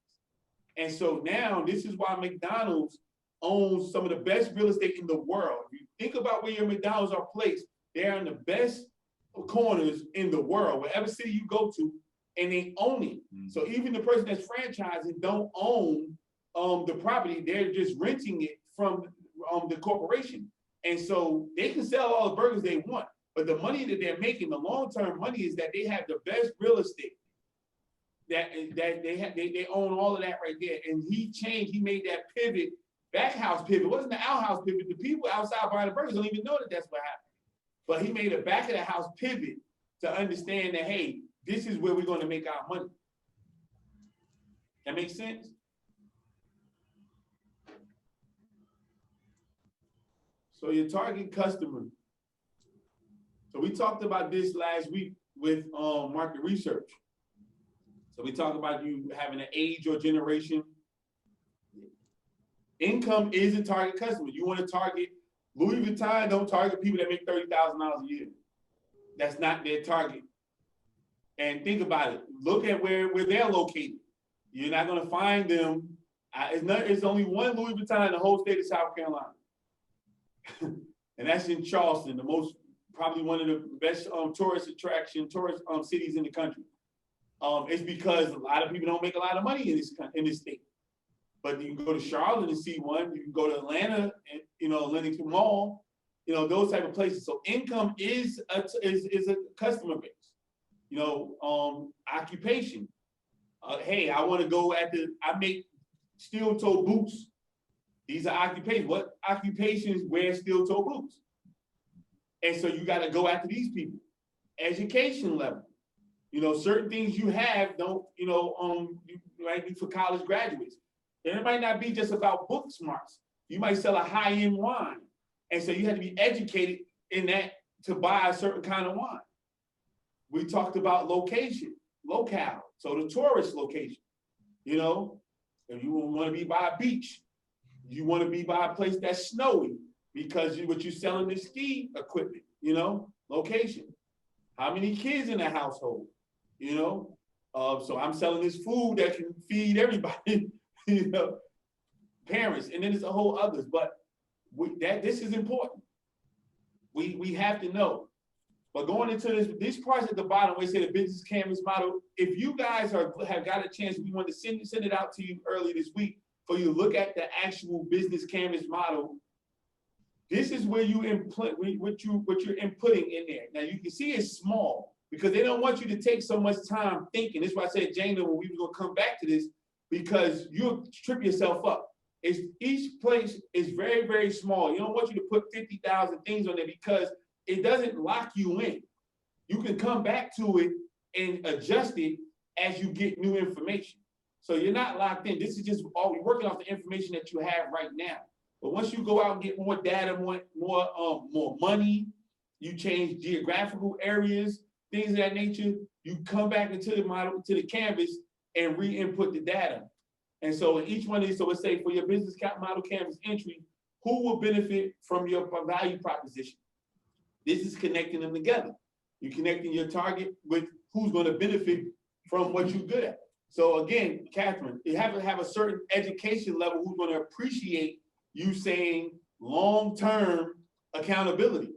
And so now this is why McDonald's owns some of the best real estate in the world. If you think about where your McDonald's are placed, they're in the best corners in the world, wherever city you go to, and they own it. So even the person that's franchising don't own the property, they're just renting it from the corporation. And so they can sell all the burgers they want, but the money that they're making, the long-term money, is that they have the best real estate. That they own all of that right there. And he made that pivot. Back house pivot. It wasn't the outhouse pivot. The people outside buying the burgers don't even know that that's what happened. But he made a back of the house pivot to understand that, hey, this is where we're going to make our money. That makes sense? So your target customer. So we talked about this last week with market research. So we talked about you having an age or generation. Income is a target customer. You want to target Louis Vuitton, don't target people that make $30,000 a year. That's not their target. And think about it. Look at where they're located. You're not going to find them. It's only one Louis Vuitton in the whole state of South Carolina. And that's in Charleston, probably one of the best tourist cities in the country. It's because a lot of people don't make a lot of money in this state. But you can go to Charlotte and see one. You can go to Atlanta and, Atlantic Mall, those type of places. So income is a customer base. Occupation. Hey, I want to go I make steel toe boots. These are occupations. What occupations wear steel toe boots? And so you got to go after these people. Education level. Certain things you have don't, might be for college graduates. And it might not be just about book smarts. You might sell a high-end wine. And so you have to be educated in that to buy a certain kind of wine. We talked about locale. So the tourist location, if you want to be by a beach, you want to be by a place that's snowy because what you're selling is ski equipment, location. How many kids in the household, so I'm selling this food that can feed everybody, parents, and then there's a whole others, but this is important. We have to know. But going into this parts at the bottom, where they say the business canvas model, if you guys have got a chance, we want to send it out to you early this week for you to look at the actual business canvas model. This is where you input what you're inputting in there. Now you can see it's small because they don't want you to take so much time thinking. This is why I said, Jana, when we were gonna come back to this, because you'll trip yourself up. Each place is very, very small. You don't want you to put 50,000 things on there because it doesn't lock you in. You can come back to it and adjust it as you get new information. So you're not locked in. This is just all we're working off the information that you have right now. But once you go out and get more data, more money, you change geographical areas, things of that nature, you come back into the model, to the canvas and re-input the data. And so in each one of these, so let's say for your business model canvas entry, who will benefit from your value proposition? This is connecting them together. You're connecting your target with who's going to benefit from what you're good at. So again, Catherine, you have to have a certain education level who's going to appreciate you saying long-term accountability.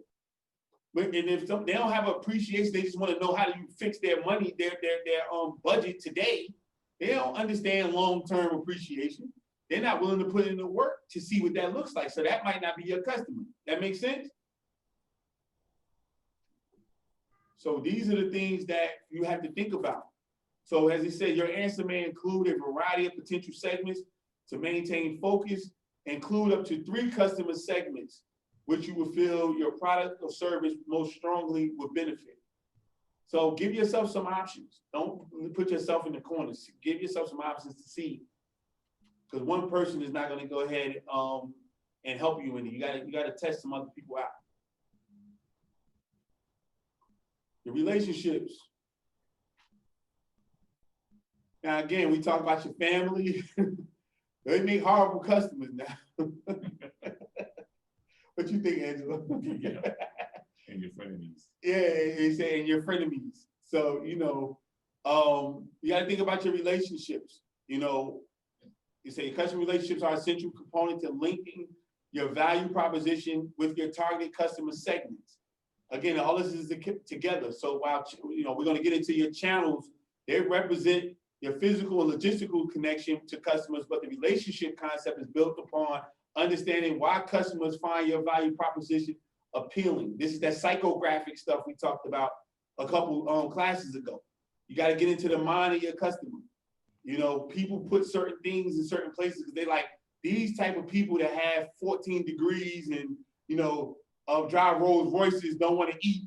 But and if they don't have appreciation, they just want to know how do you fix their money, their budget today. They don't understand long-term appreciation. They're not willing to put in the work to see what that looks like. So that might not be your customer. That makes sense? So these are the things that you have to think about. So as he said, your answer may include a variety of potential segments to maintain focus, include up to 3 customer segments, which you will feel your product or service most strongly would benefit. So give yourself some options. Don't put yourself in the corners. Give yourself some options to see. Because one person is not going to go ahead and help you in it. You got to test some other people out. Your relationships. Now, again, we talk about your family. They make horrible customers now. What you think, Angela? Yeah. And your frenemies. Yeah, he's saying your frenemies. So, you got to think about your relationships. You say customer relationships are an essential component to linking your value proposition with your target customer segments. Again, all this is together. So while, we're going to get into your channels, they represent your physical and logistical connection to customers, but the relationship concept is built upon understanding why customers find your value proposition appealing. This is that psychographic stuff we talked about a couple classes ago. You got to get into the mind of your customer. People put certain things in certain places because they like these type of people that have 14 degrees and, drive Rolls Royces don't want to eat,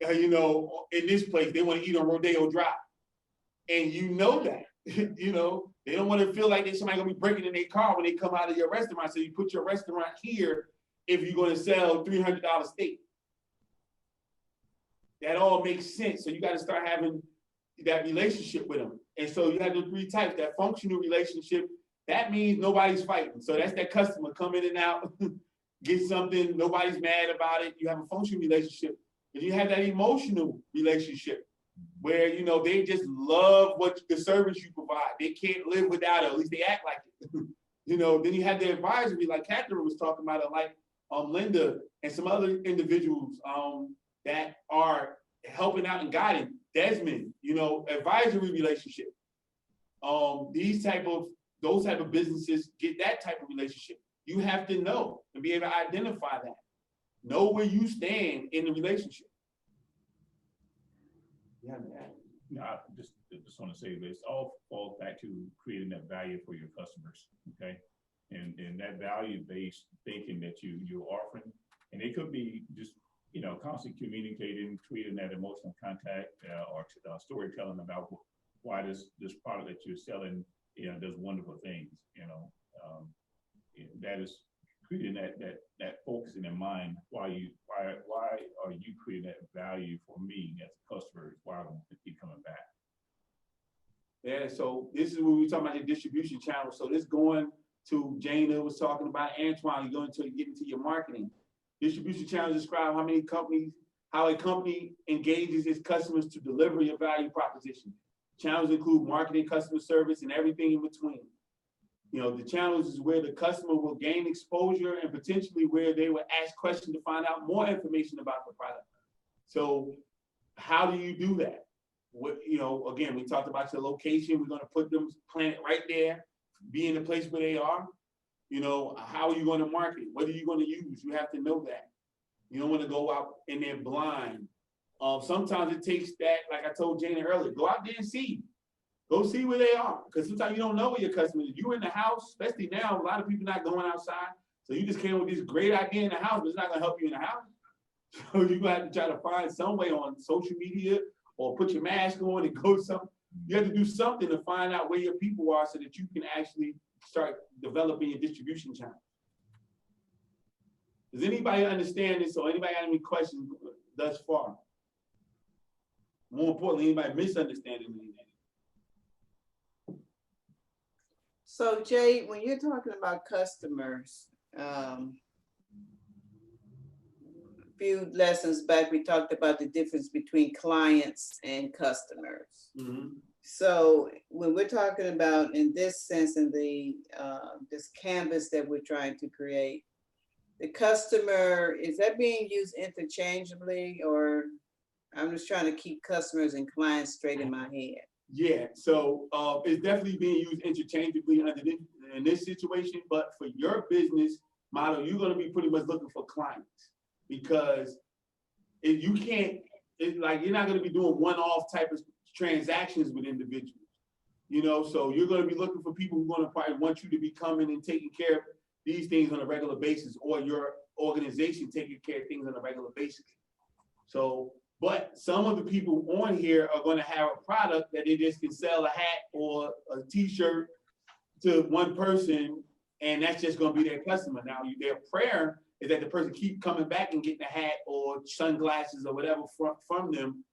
in this place. They want to eat on Rodeo Drive. And that, they don't want to feel like there's somebody going to be breaking in their car when they come out of your restaurant. So you put your restaurant here if you're going to sell $300 steak. That all makes sense. So you got to start having that relationship with them. And so you have the 3 types, that functional relationship that means nobody's fighting. So that's that customer come in and out, get something, nobody's mad about it. You have a functional relationship. And you have that emotional relationship where, you know, they just love what the service you provide. They can't live without it, at least they act like it. You know, then you have the advisory, like Catherine was talking about, it, like Linda and some other individuals that are helping out and guiding. Desmond, you know, advisory relationship. Those type of businesses get that type of relationship. You have to know and be able to identify that. Know where you stand in the relationship. Yeah, man. No, I just want to say this all falls back to creating that value for your customers, okay? And that value-based thinking that you're offering, and it could be just, you know, constantly communicating, creating that emotional contact or storytelling about why this product that you're selling, you know, does wonderful things, you know. That is creating that focus in their mind. Why are you creating that value for me as a customer? Why I'm keep coming back? Yeah, so this is when we talk about the distribution channel. So this going to Jana was talking about, Antoine, you're going to get into your marketing. Distribution channels describe how a company engages its customers to deliver your value proposition. Channels include marketing, customer service, and everything in between. You know, the channels is where the customer will gain exposure and potentially where they will ask questions to find out more information about the product. So how do you do that? What, you know, again, we talked about your location. We're going to put them, plant it right there, be in the place where they are. You know, how are you going to market? What are you going to use? You have to know that. You don't want to go out in there blind. Sometimes it takes that, like I told Jana earlier, go out there and see. Go see where they are. Because sometimes you don't know where your customers are. You're in the house, especially now, a lot of people not going outside. So you just came with this great idea in the house, but it's not going to help you in the house. So you're going to have to try to find some way on social media or put your mask on and go to something. You have to do something to find out where your people are so that you can actually start developing your distribution channel. Does anybody understand this or anybody got any questions thus far? More importantly, anybody misunderstanding anything? So Jay, when you're talking about customers, a few lessons back, we talked about the difference between clients and customers. Mm-hmm. So when we're talking about in this sense, in the this canvas that we're trying to create, the customer, is that being used interchangeably, or I'm just trying to keep customers and clients straight in my head? Yeah, so it's definitely being used interchangeably in this situation, but for your business model, you're going to be pretty much looking for clients because if you can't, like you're not going to be doing one-off type of transactions with individuals, you know, so you're going to be looking for people who are going to probably want you to be coming and taking care of these things on a regular basis, or your organization taking care of things on a regular basis. So, but some of the people on here are going to have a product that they just can sell a hat or a t-shirt to one person, and that's just going to be their customer. Now, their prayer is that the person keep coming back and getting a hat or sunglasses or whatever from them.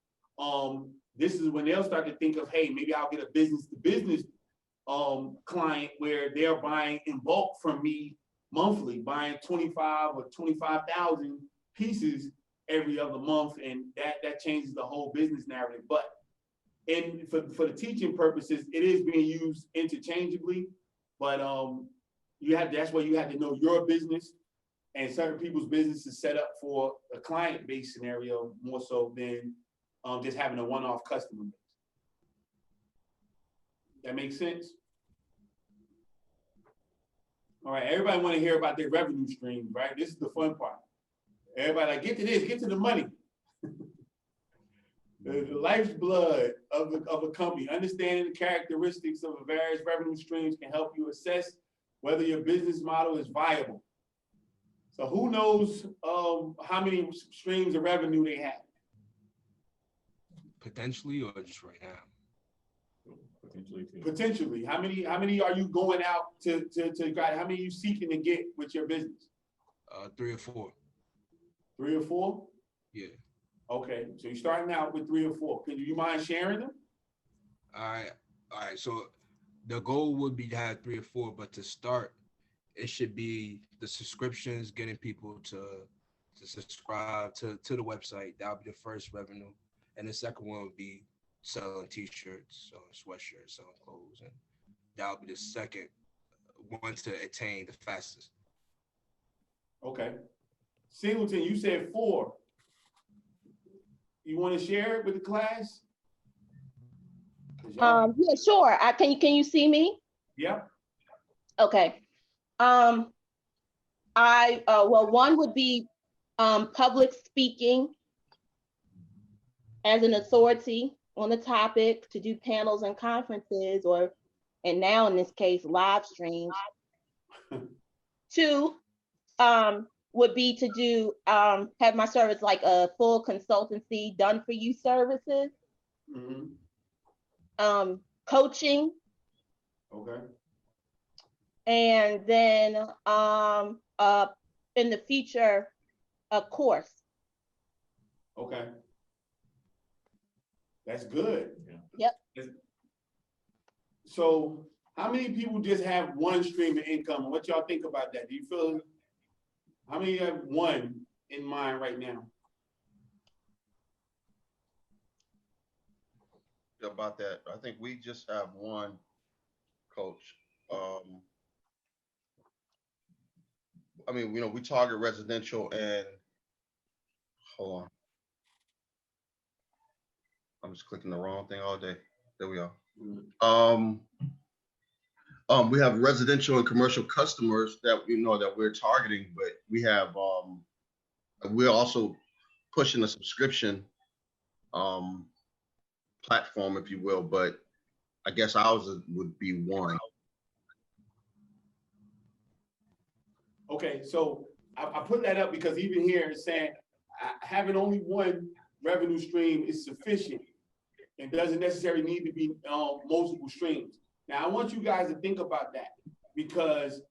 This is when they'll start to think of, hey, maybe I'll get a business-to-business client where they're buying in bulk from me monthly, buying 25 or 25,000 pieces every other month, and that changes the whole business narrative. But for the teaching purposes, it is being used interchangeably. But that's where you have to know your business, and certain people's business is set up for a client-based scenario more so than just having a one-off customer base. That makes sense? All right, everybody want to hear about their revenue streams, right? This is the fun part. Everybody like, get to this, get to the money. The lifeblood of a company. Understanding the characteristics of the various revenue streams can help you assess whether your business model is viable. So who knows how many streams of revenue they have? Potentially, or just right now? Potentially. Potentially. How many are you going out to guide? How many are you seeking to get with your business? 3 or 4. 3 or 4? Yeah. Okay, so you're starting out with 3 or 4. Can you mind sharing them? All right. So the goal would be to have 3 or 4, but to start, it should be the subscriptions, getting people to subscribe to the website. That would be the first revenue. And the second one would be selling t-shirts, selling sweatshirts, selling clothes. And that would be the second one to attain the fastest. Okay. Singleton, you said 4. You want to share it with the class? Yeah, sure. Can you see me? Yep. Okay. Well, one would be public speaking as an authority on the topic, to do panels and conferences, and now in this case, live streams. 2 would be to do have my service like a full consultancy, done for you services. Mm-hmm. Coaching. Okay. And then in the future, a course. Okay. That's good. Yep. So how many people just have one stream of income? What y'all think about that? Do you feel, how many have one in mind right now? About that, I think we just have one, coach. I mean, we target residential, and hold on, I'm just clicking the wrong thing all day. There we are. We have residential and commercial customers that that we're targeting, but we have we're also pushing a subscription platform, if you will, but I guess ours would be one. Okay, so I put that up because even here it's saying having only one revenue stream is sufficient and doesn't necessarily need to be multiple streams. Now, I want you guys to think about that, because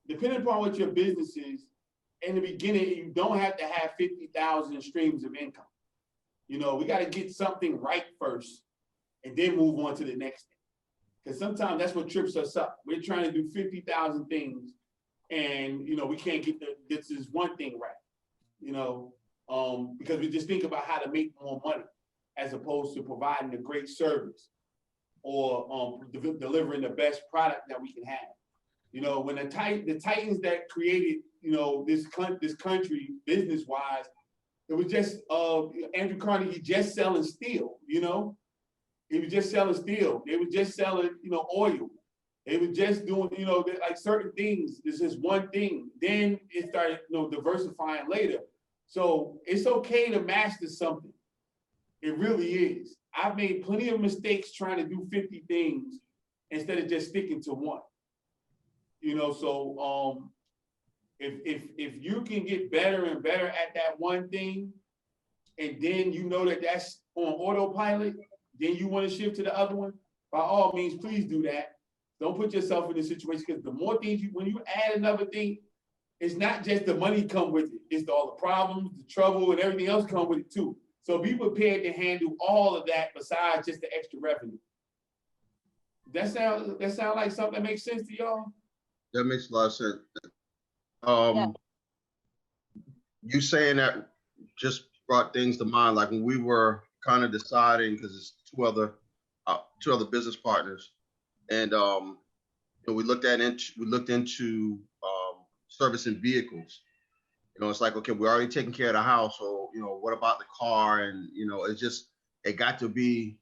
depending upon what your business is, in the beginning, you don't have to have 50,000 streams of income. We got to get something right first and then move on to the next thing. Because sometimes that's what trips us up. We're trying to do 50,000 things, and we can't get this one thing right. Because we just think about how to make more money as opposed to providing a great service or delivering the best product that we can have. When the titans that created this country business-wise, it was just Andrew Carnegie just selling steel. He was just selling steel. They were just selling oil. They were just doing like certain things. This is one thing. Then it started diversifying later. So it's okay to master something. It really is. I've made plenty of mistakes trying to do 50 things instead of just sticking to one. So if you can get better and better at that one thing, and then that's on autopilot, then you want to shift to the other one, by all means, please do that. Don't put yourself in this situation, because the more things when you add another thing, it's not just the money come with it. It's all the problems, the trouble, and everything else come with it too. So be prepared to handle all of that besides just the extra revenue. That sound like something that makes sense to y'all? That makes a lot of sense. You saying that just brought things to mind. Like when we were kind of deciding, because it's two other business partners, and we looked into servicing vehicles. It's like, okay, we're already taking care of the house, so what about the car? And it got to be,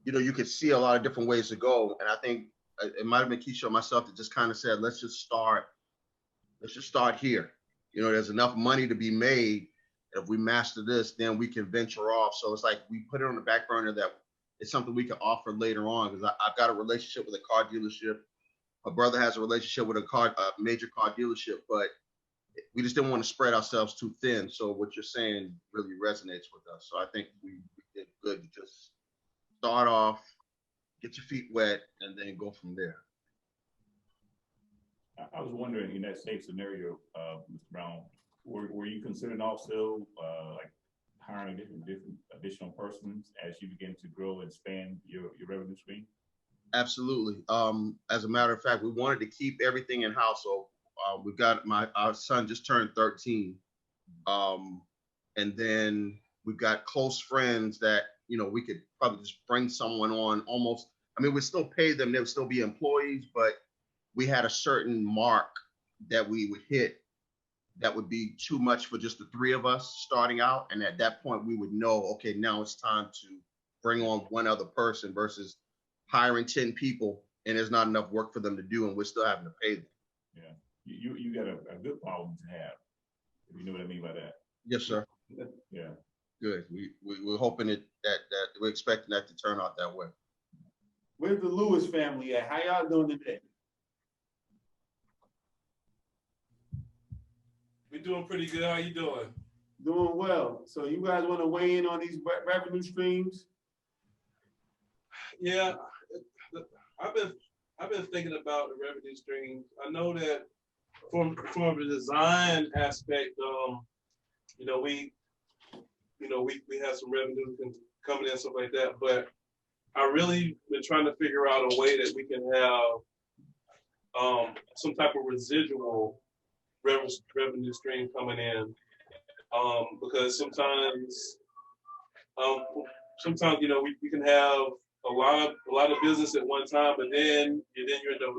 you could see a lot of different ways to go. And I think it might have been Keisha or myself that just kind of said, let's just start here. There's enough money to be made. If we master this, then we can venture off. So it's like we put it on the back burner that it's something we can offer later on, because I've got a relationship with a car dealership. My brother has a relationship with a major car dealership, but we just didn't want to spread ourselves too thin. So what you're saying really resonates with us. So I think we did good to just start off, get your feet wet, and then go from there. I was wondering, in that same scenario, Mr. Brown, were you considering also like hiring different additional persons as you begin to grow and expand your revenue stream? Absolutely. As a matter of fact, we wanted to keep everything in house. So we've got our son just turned 13. And then we've got close friends that, we could probably just bring someone on almost. I mean, we'd still pay them, they would still be employees, but we had a certain mark that we would hit that would be too much for just the three of us starting out. And at that point, we would know, okay, now it's time to bring on one other person versus hiring 10 people and there's not enough work for them to do and we're still having to pay them. Yeah, you got a good problem to have, if you know what I mean by that. Yes, sir. Yeah. Good. We're hoping that we're expecting that to turn out that way. Where's the Lewis family at? How y'all doing today? We're doing pretty good. How you doing? Doing well. So you guys want to weigh in on these revenue streams? Yeah, I've been thinking about the revenue streams. I know that from the design aspect, we have some revenue coming in, stuff like that. But I really been trying to figure out a way that we can have some type of residual revenue stream coming in, because sometimes we can have a lot of business at one time, but then you're in the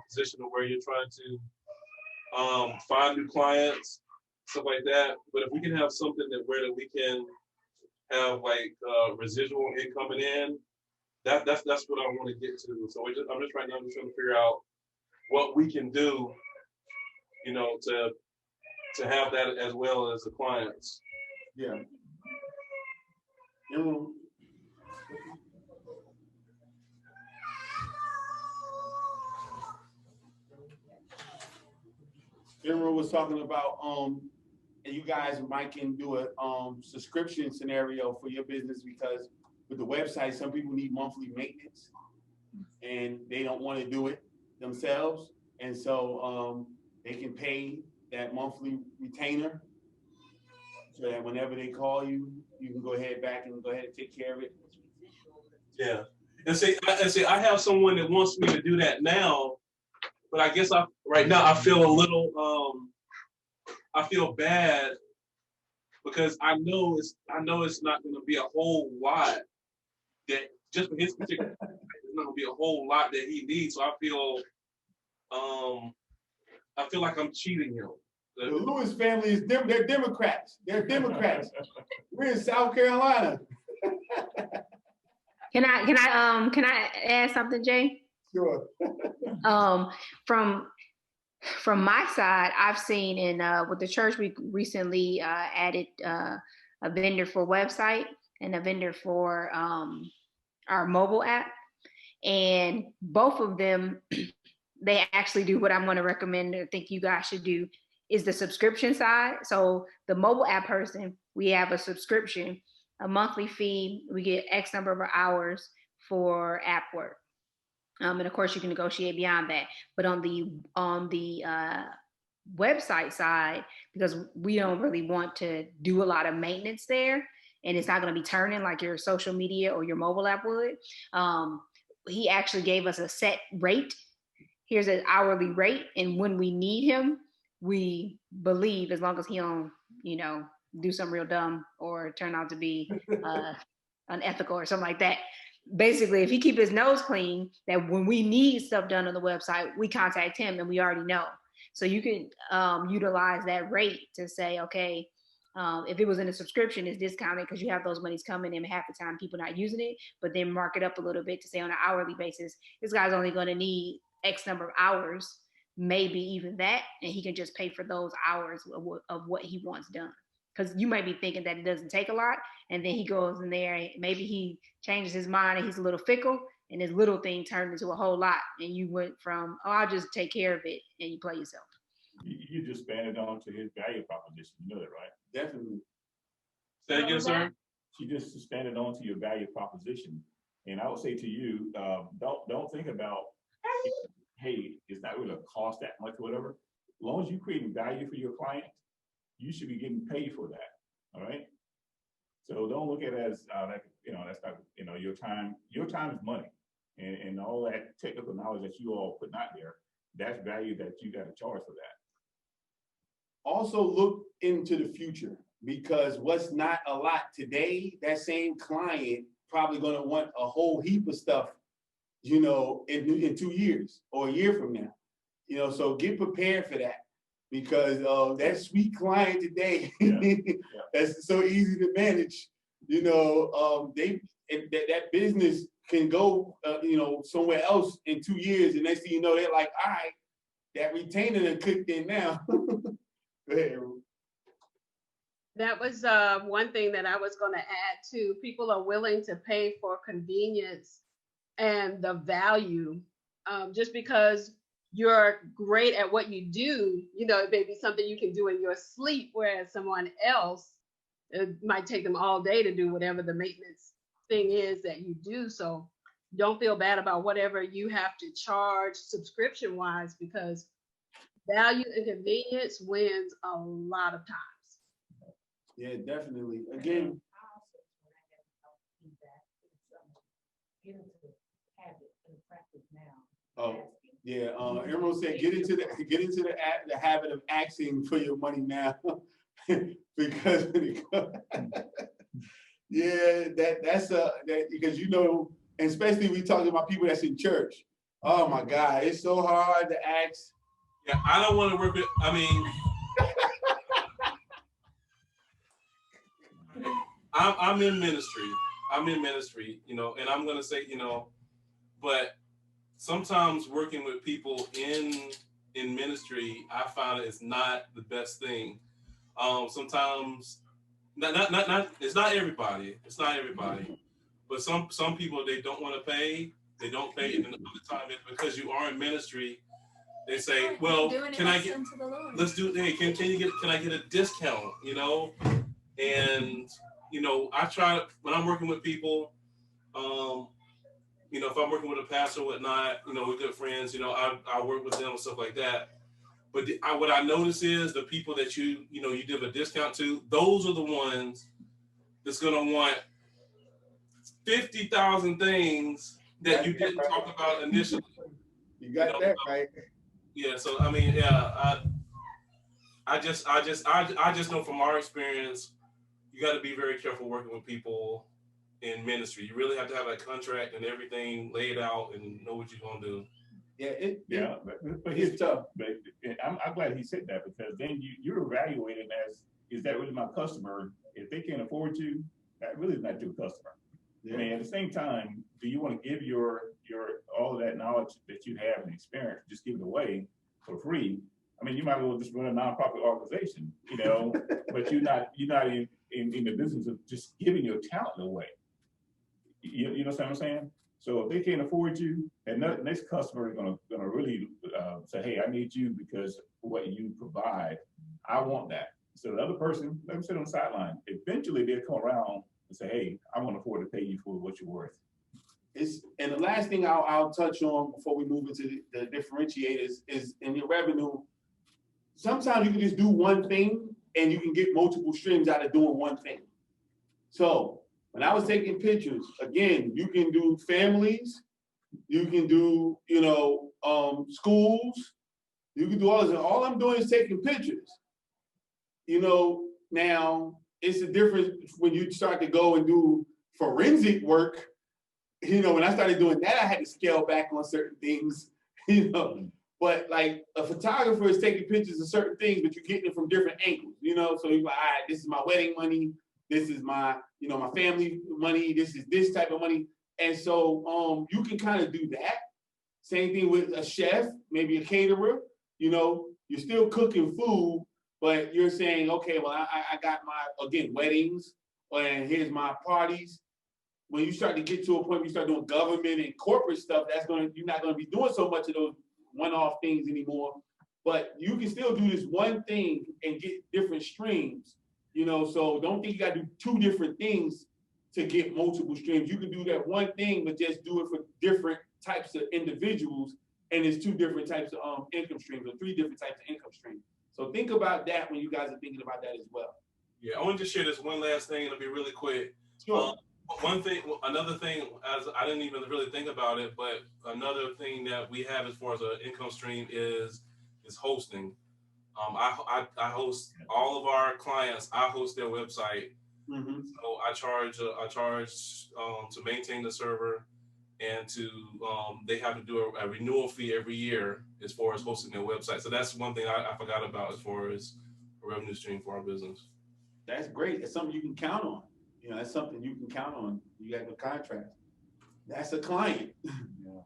position of where you're trying to find new clients, stuff like that. But if we can have something that we can have like residual income coming in, that's what I want to get to. So I'm just right now trying to figure out what we can do, to have that as well as the clients. Yeah. Emerald was talking about and you guys might can do a subscription scenario for your business, because with the website, some people need monthly maintenance and they don't want to do it themselves. And so they can pay that monthly retainer so that whenever they call you, you can go ahead and take care of it. Yeah. And see, I have someone that wants me to do that now, but I guess right now I feel a little, I feel bad because I know it's not going to be a whole lot that just for his particular, it's not going to be a whole lot that he needs. So I feel like I'm cheating him. The Lewis family is they're Democrats. They're Democrats. We're in South Carolina. Can I add something, Jay? Sure. From my side, I've seen with the church, we recently added a vendor for website and a vendor for our mobile app, and both of them, they actually do what I'm going to recommend or think you guys should do is the subscription side. So the mobile app person, we have a subscription, a monthly fee. We get X number of hours for app work. And of course you can negotiate beyond that. But on the website side, because we don't really want to do a lot of maintenance there, and it's not going to be turning like your social media or your mobile app would, he actually gave us a set rate. Here's an hourly rate, and when we need him, we believe, as long as he don't, do something real dumb or turn out to be unethical or something like that. Basically, if he keep his nose clean, that when we need stuff done on the website, we contact him and we already know. So you can utilize that rate to say, okay, if it was in a subscription, it's discounted because you have those monies coming in half the time, people not using it, but then mark it up a little bit to say on an hourly basis, this guy's only going to need X number of hours, maybe even that, and he can just pay for those hours of what he wants done. Because you might be thinking that it doesn't take a lot, and then he goes in there, and maybe he changes his mind and he's a little fickle, and this little thing turned into a whole lot, and you went from, oh, I'll just take care of it, and you play yourself. You just expanded on to his value proposition. You know that, right? Definitely. Say again, sir? She just expanded on to your value proposition. And I would say to you, don't think about, hey, it's not really going to cost that much or whatever. As long as you're creating value for your client, you should be getting paid for that. All right. So don't look at it as that's not, your time is money. and all that technical knowledge that you all putting out there, that's value that you got to charge for that. Also look into the future, because what's not a lot today, that same client probably gonna want a whole heap of stuff, you know, in 2 years or a year from now. You know, so get prepared for that, because that sweet client today, that's so easy to manage. You know, that business can go, you know, somewhere else in 2 years, and next thing you know, they're like, all right, that retainer done clicked in now. Go ahead, Aaron. That was one thing that I was going to add too. People are willing to pay for convenience and the value, just because you're great at what you do. You know, it may be something you can do in your sleep, whereas someone else, it might take them all day to do whatever the maintenance thing is that you do. So don't feel bad about whatever you have to charge subscription wise, because value and convenience wins a lot of times. Yeah, definitely. Again, oh yeah, Emerald said get into the habit of asking for your money now. Because yeah, that's because you know, and especially we talking about people that's in church. Oh my God, it's so hard to ask. Yeah, I don't want to work with, I mean, I'm in ministry, you know, and I'm going to say, you know, but sometimes working with people in ministry, I found it's not the best thing. Sometimes, it's not everybody, but some people, they don't want to pay, they don't pay, and another time it's because you are in ministry. They say, well, can I get, let's do, hey, can I get a discount, you know? And, you know, I try, when I'm working with people, you know, if I'm working with a pastor or whatnot, you know, we're good friends, you know, I work with them and stuff like that. But what I notice is the people that you know, you give a discount to, those are the ones that's going to want 50,000 things that you didn't talk about initially. You got that right. Yeah, so I mean, yeah, I just know from our experience, you got to be very careful working with people in ministry. You really have to have a contract and everything laid out and know what you're gonna do. Yeah, but here's tough. But I'm glad he said that, because then you're evaluating as, is that really my customer? If they can't afford you, that really is not your customer. Yeah. I mean, at the same time, do you want to give your all of that knowledge that you have and experience, just give it away for free? I mean, you might as well just run a nonprofit organization, you know, but you're not in the business of just giving your talent away. You know what I'm saying? So if they can't afford you, and the next customer is gonna really say, hey, I need you because what you provide, I want that. So the other person, let them sit on the sideline. Eventually they'll come around and say, hey, I want to afford to pay you for what you're worth. And the last thing I'll touch on before we move into the differentiators is in your revenue. Sometimes you can just do one thing and you can get multiple streams out of doing one thing. So when I was taking pictures, again, you can do families, you can do, you know, schools, you can do all this. And all I'm doing is taking pictures. You know, now it's a difference when you start to go and do forensic work. You know, when I started doing that, I had to scale back on certain things, you know. But like a photographer is taking pictures of certain things, but you're getting it from different angles, you know. So you're like, all right, this is my wedding money, this is my, you know, my family money, this is this type of money. And so you can kind of do that. Same thing with a chef, maybe a caterer, you know, you're still cooking food, but you're saying, okay, well, I got my, again, weddings, and here's my parties. When you start to get to a point where you start doing government and corporate stuff, you're not gonna be doing so much of those one-off things anymore. But you can still do this one thing and get different streams, you know, so don't think you gotta do two different things to get multiple streams. You can do that one thing, but just do it for different types of individuals, and it's two different types of income streams, or three different types of income streams. So think about that when you guys are thinking about that as well. Yeah, I want to share this one last thing, and it'll be really quick. Sure. One thing, another thing, as I didn't even really think about it, but another thing that we have as far as an income stream is hosting. I host all of our clients. I host their website, so I charge to maintain the server, and to they have to do a renewal fee every year as far as hosting their website. So that's one thing I forgot about as far as a revenue stream for our business. That's great. It's something you can count on. You know, that's something you can count on. You got the contract. That's a client. Yeah.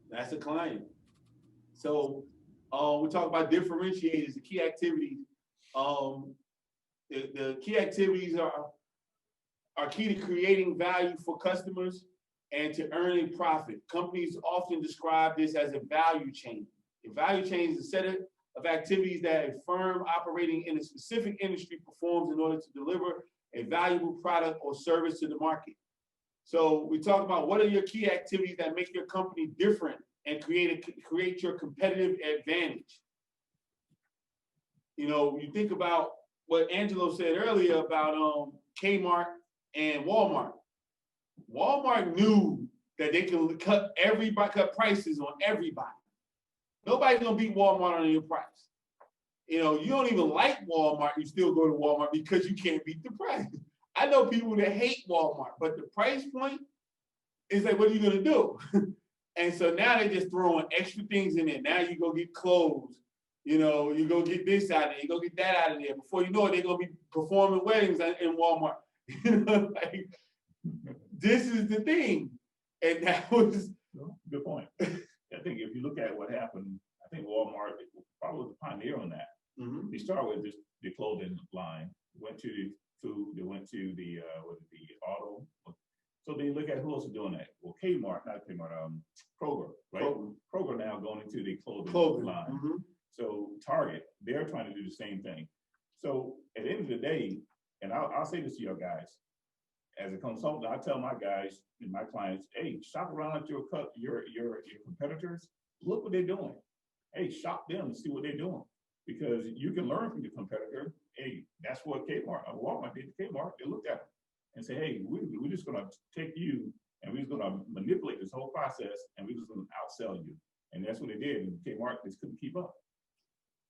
That's a client. So we talk about differentiators, the key activities. The key activities are key to creating value for customers and to earning profit. Companies often describe this as a value chain. A value chain is a set of activities that a firm operating in a specific industry performs in order to deliver a valuable product or service to the market. So we talk about what are your key activities that make your company different and create your competitive advantage. You know, you think about what Angelo said earlier about Kmart and Walmart. Walmart knew that they can cut prices on everybody. Nobody's gonna beat Walmart on your price. You know, you don't even like Walmart, you still go to Walmart because you can't beat the price. I know people that hate Walmart, but the price point is like, what are you gonna do? And so now they're just throwing extra things in there. Now you go get clothes, you know, you go get this out of there, you go get that out of there. Before you know it, they're gonna be performing weddings in Walmart. You know, like, this is the thing. And that was good point. I think if you look at what happened, I think Walmart probably was the pioneer on that. They started with just the clothing line, went to the food, they went to the auto. So they look at who else is doing that. Well, Kroger, right? Kroger now going into the clothing line. So Target, they're trying to do the same thing. So at the end of the day, and I'll say this to your guys, as a consultant, I tell my guys and my clients, hey, shop around at your competitors. Look what they're doing. Hey, shop them and see what they're doing, because you can learn from your competitor. Hey, that's what Walmart did to Kmart. They looked at them and say, hey, we're just going to take you and we're just going to manipulate this whole process and we're just going to outsell you. And that's what they did. And Kmart just couldn't keep up.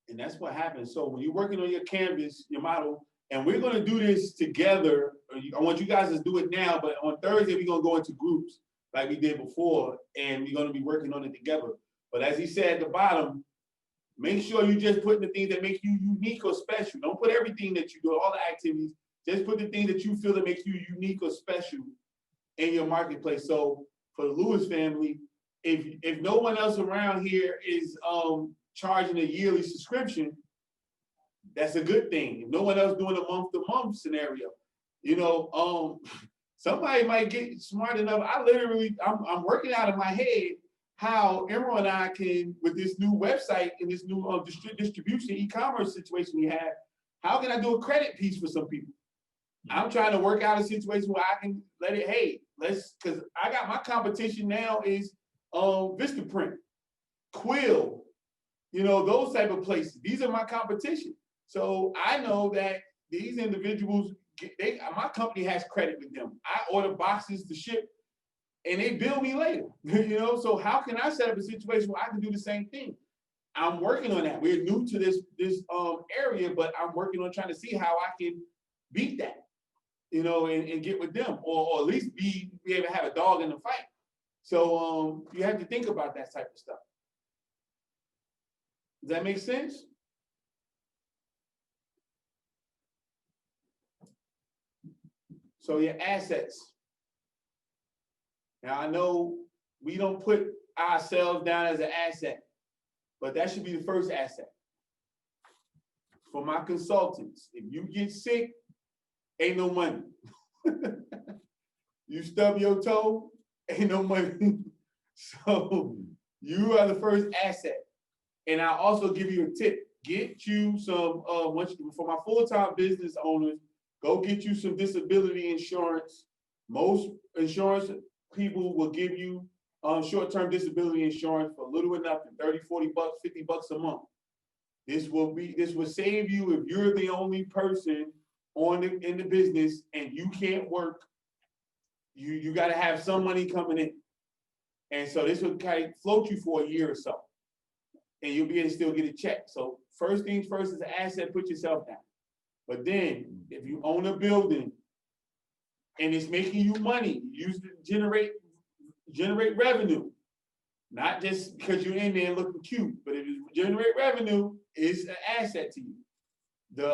And that's what happens. So when you're working on your canvas, your model, and we're going to do this together. I want you guys to do it now, but on Thursday, we're going to go into groups like we did before, and we're going to be working on it together. But as he said at the bottom, make sure you just put the things that make you unique or special. Don't put everything that you do, all the activities. Just put the things that you feel that makes you unique or special in your marketplace. So for the Lewis family, if no one else around here is charging a yearly subscription, that's a good thing. If no one else doing a month-to-month scenario, you know, somebody might get smart enough. I'm working out of my head how Emerald and I can, with this new website and this new distribution e-commerce situation we have, how can I do a credit piece for some people? I'm trying to work out a situation where I can let it, hey, because I got my competition now is Vistaprint, Quill, you know, those type of places. These are my competition. So I know that these individuals, my company has credit with them. I order boxes to ship and they bill me later, you know? So how can I set up a situation where I can do the same thing? I'm working on that. We're new to this area, but I'm working on trying to see how I can beat that, you know, and get with them, or at least be able to have a dog in the fight. So you have to think about that type of stuff. Does that make sense? So your assets. Now I know we don't put ourselves down as an asset, but that should be the first asset. For my consultants, if you get sick, ain't no money. You stub your toe, ain't no money. So you are the first asset. And I'll also give you a tip. Get you some, for my full-time business owners, go get you some disability insurance. Most insurance people will give you short-term disability insurance for little or nothing, 30, 40 bucks, 50 bucks a month. This will save you if you're the only person in the business and you can't work you got to have some money coming in. And so this will kind of float you for a year or so. And you'll be able to still get a check. So first things first is an asset, put yourself down. But then if you own a building and it's making you money, use it to generate revenue. Not just because you're in there looking cute, but if you generate revenue, it's an asset to you. The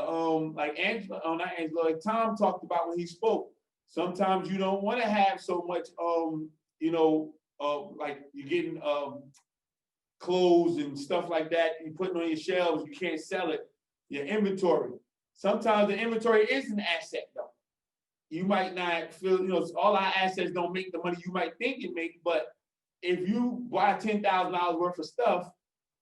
like Angela, not Angela, like Tom talked about when he spoke. Sometimes you don't want to have so much like you're getting clothes and stuff like that, you putting on your shelves, you can't sell it, your inventory. Sometimes the inventory is an asset though. You might not feel, all our assets don't make the money you might think it makes, but if you buy $10,000 worth of stuff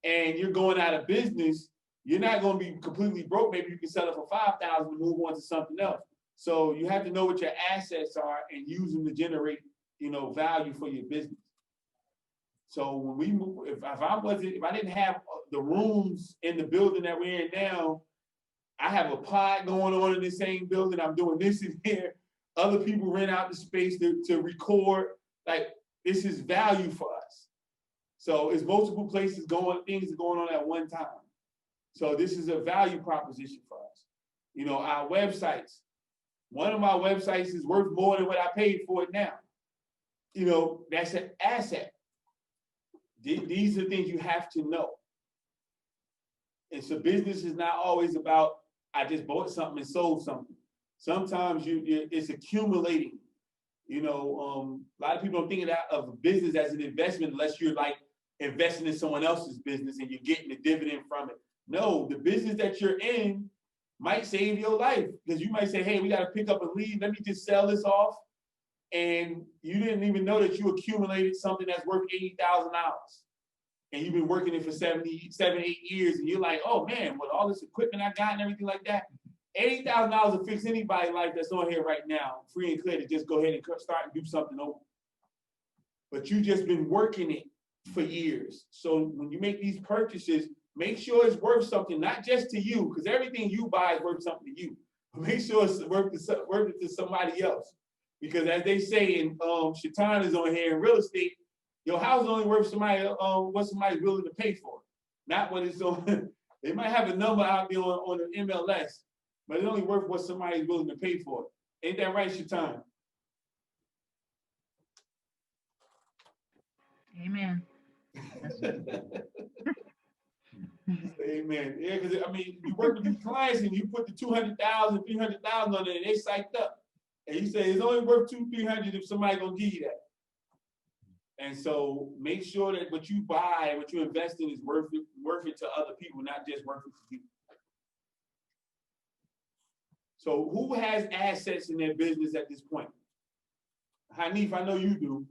and you're going out of business, you're not going to be completely broke. Maybe you can sell it for $5,000 and move on to something else. So you have to know what your assets are and use them to generate, value for your business. So when we move, if I didn't have the rooms in the building that we're in now, I have a pod going on in the same building. I'm doing this in here. Other people rent out the space to record. Like, this is value for us. So it's multiple things are going on at one time. So this is a value proposition for us. Our websites. One of my websites is worth more than what I paid for it now. That's an asset. These are things you have to know. And so business is not always about, I just bought something and sold something. Sometimes it's accumulating. A lot of people don't think of business as an investment unless you're like investing in someone else's business and you're getting a dividend from it. No, the business that you're in might save your life because you might say, hey, we got to pick up and leave. Let me just sell this off. And you didn't even know that you accumulated something that's worth $80,000. And you've been working it for 7, 8 years. And you're like, oh man, with all this equipment I got and everything like that, $80,000 will fix anybody's life that's on here right now, free and clear, to just go ahead and start and do something over. But you just been working it for years. So when you make these purchases, make sure it's worth something, not just to you, because everything you buy is worth something to you. But make sure it's worth it to somebody else. Because as they say, and Shaitan is on here in real estate, your house is only worth what somebody's willing to pay for, not what it's on. They might have a number out there on the MLS, but it's only worth what somebody's willing to pay for it. Ain't that right, Shaitan? Amen. Amen. Yeah, because you work with these clients and you put the 200,000, 300,000 on it, and they psyched up. And you say it's only worth 200-300 if somebody gonna give you that. And so make sure that what you buy, what you invest in is worth it to other people, not just worth it to you. So who has assets in their business at this point? Hanif, I know you do.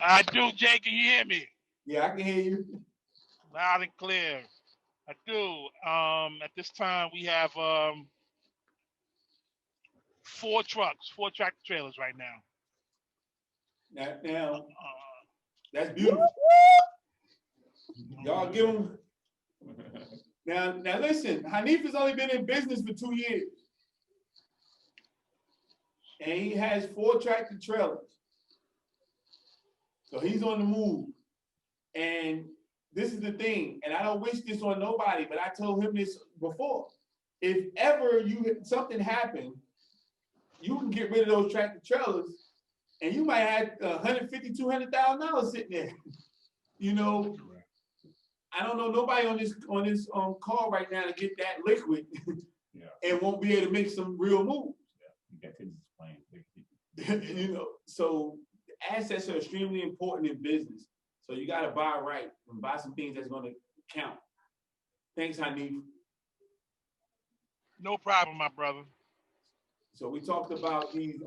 I do, Jay. Can you hear me? Yeah, I can hear you. Loud and clear. I do. At this time, we have 4 trucks, 4 tractor trailers right now. Now that's beautiful. Y'all give them. Now listen, Hanif has only been in business for 2 years. And he has 4 tractor trailers. So he's on the move. And this is the thing, and I don't wish this on nobody, but I told him this before. If ever something happened, you can get rid of those tractor trailers and you might have $150,000, $200,000 sitting there. I don't know nobody on this call right now to get that liquid and won't be able to make some real moves. So assets are extremely important in business. So you got to buy right and buy some things that's going to count. Thanks, Hanif. No problem, my brother. So we talked about these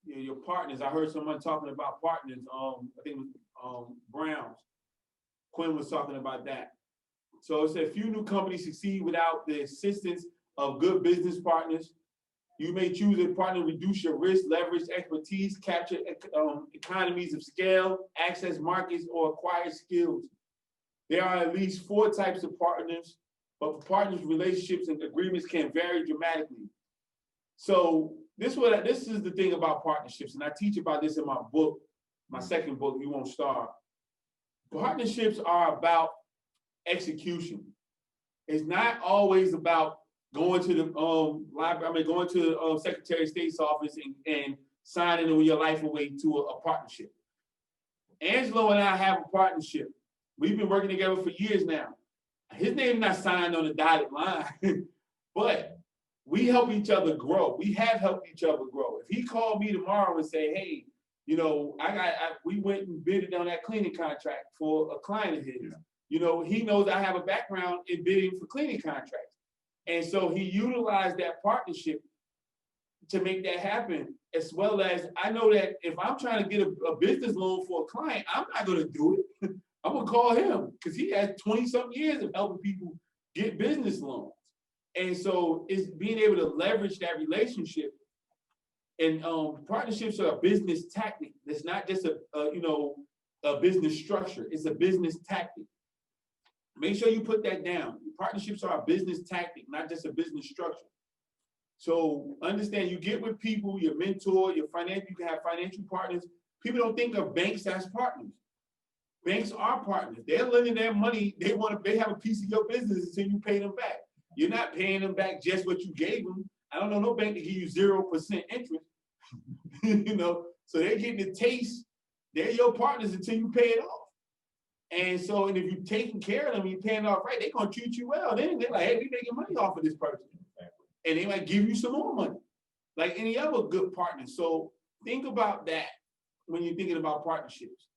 your partners. I heard someone talking about partners. I think it was Browns. Quinn was talking about that. So it said few new companies succeed without the assistance of good business partners. You may choose a partner to reduce your risk, leverage expertise, capture economies of scale, access markets, or acquire skills. There are at least 4 types of partners, but for partners, relationships and agreements can vary dramatically. So this is the thing about partnerships, and I teach about this in my book, my second book, You Won't Starve. Partnerships are about execution. It's not always about going to the library, I mean, going to the Secretary of State's office and signing your life away to a partnership. Angelo and I have a partnership. We've been working together for years now. His name's not signed on the dotted line, but we help each other grow. We have helped each other grow. If he called me tomorrow and say, hey, you know, we went and bidded on that cleaning contract for a client of his. Yeah. You know, he knows I have a background in bidding for cleaning contracts. And so he utilized that partnership to make that happen, as well as I know that if I'm trying to get a business loan for a client, I'm not going to do it. I'm going to call him because he has 20-something years of helping people get business loans. And so it's being able to leverage that relationship. And partnerships are a business tactic. It's not just a business structure. It's a business tactic. Make sure you put that down. Partnerships are a business tactic, not just a business structure. So understand, you get with people, your mentor, you can have financial partners. People don't think of banks as partners. Banks are partners. They're lending their money. They have a piece of your business until you pay them back. You're not paying them back just what you gave them. I don't know no bank to give you 0% interest. You know, so they're getting the taste. They're your partners until you pay it off. And so, and if you're taking care of them, you're paying it off right, they're gonna treat you well. Then they're like, hey, we're making money off of this person. And they might give you some more money, like any other good partner. So think about that when you're thinking about partnerships.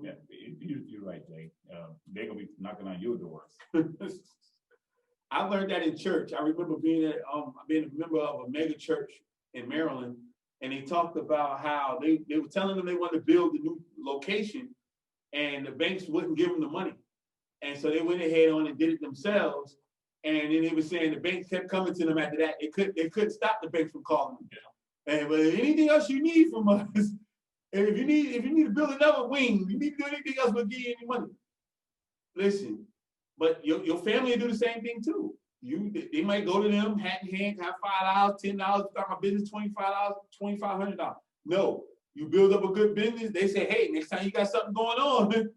Yeah, you're right, Jay. They're gonna be knocking on your doors. I learned that in church. I remember being a member of a mega church in Maryland, and they talked about how they were telling them they wanted to build a new location, and the banks wouldn't give them the money. And so they went ahead on and did it themselves. And then they were saying the banks kept coming to them after that. They couldn't stop the banks from calling them. Yeah. And but anything else you need from us, and if you need to build another wing, you need to do anything else, we'll give you any money. Listen, but your family will do the same thing too. They might go to them, hat in hand, have $5, $10, start my business, $25, $2,500. No, you build up a good business. They say, hey, next time you got something going on,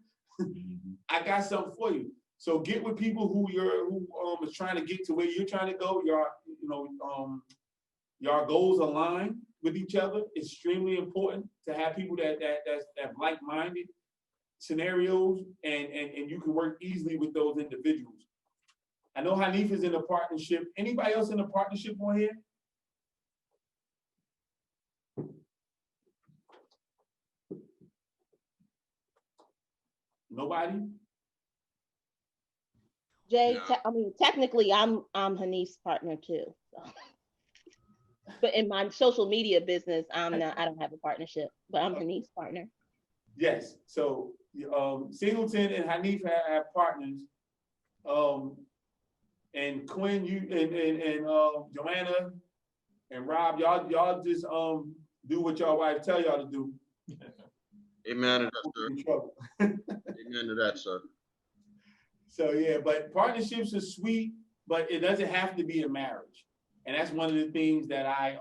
I got something for you. So get with people who is trying to get to where you're trying to go. Your goals align with each other. It's extremely important to have people that like-minded scenarios, and you can work easily with those individuals. I know Hanif is in a partnership. Anybody else in a partnership on here? Nobody? Jay, technically, I'm Hanif's partner too. So. But in my social media business, I don't have a partnership, but I'm Hanif's partner. Yes. So Singleton and Hanif have partners. And Quinn, you and Joanna and Rob, y'all just do what y'all wife tell y'all to do. Amen to that, sir. Amen to that, sir. So yeah, but partnerships are sweet, but it doesn't have to be a marriage. And that's one of the things that I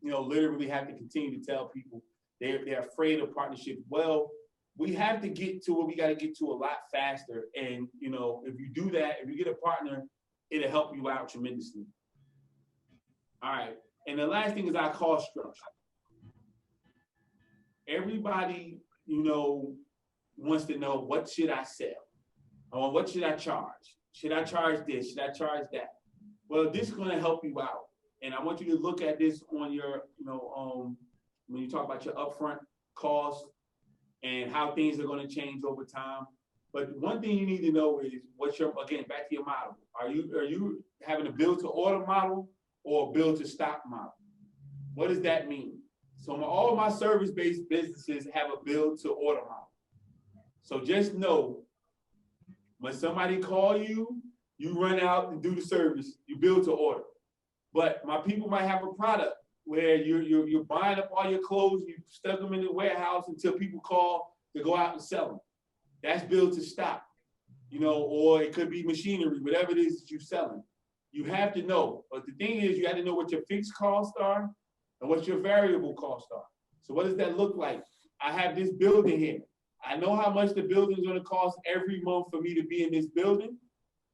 literally have to continue to tell people. They're afraid of partnerships. Well, we have to get to what we got to get to a lot faster. And if you do that, if you get a partner, it'll help you out tremendously. All right. And the last thing is our cost structure. Everybody, wants to know, what should I sell? Or what should I charge? Should I charge this? Should I charge that? Well, this is going to help you out. And I want you to look at this on your, when you talk about your upfront costs and how things are going to change over time. But one thing you need to know is again, back to your model. Are you having a build to order model or a build to stock model? What does that mean? So all my service-based businesses have a build to order model. So just know, when somebody call you, you run out and do the service, you build to order. But my people might have a product where you're buying up all your clothes, you stuck them in the warehouse until people call to go out and sell them. That's build to stock, or it could be machinery, whatever it is that you're selling. you have to know. But the thing is, you have to know what your fixed costs are and what your variable costs are. So what does that look like? I have this building here. I know how much the building is going to cost every month for me to be in this building.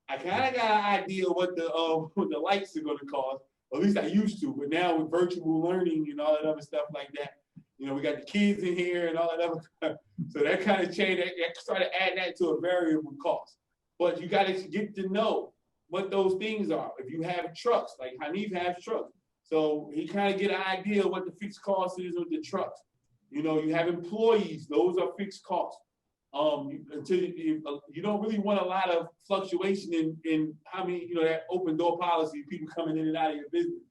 I kind of got an idea what the lights are going to cost. Or at least I used to. But now with virtual learning and all that other stuff like that, you know, we got the kids in here and all that other stuff. So that kind of changed. That started adding that to a variable cost. But you got to get to know what those things are. If you have trucks, like Hanif has trucks, so he kind of get an idea of what the fixed cost is with the trucks. You know, you have employees; those are fixed costs. Until you don't really want a lot of fluctuation in how many, you know, that open door policy, people coming in and out of your business.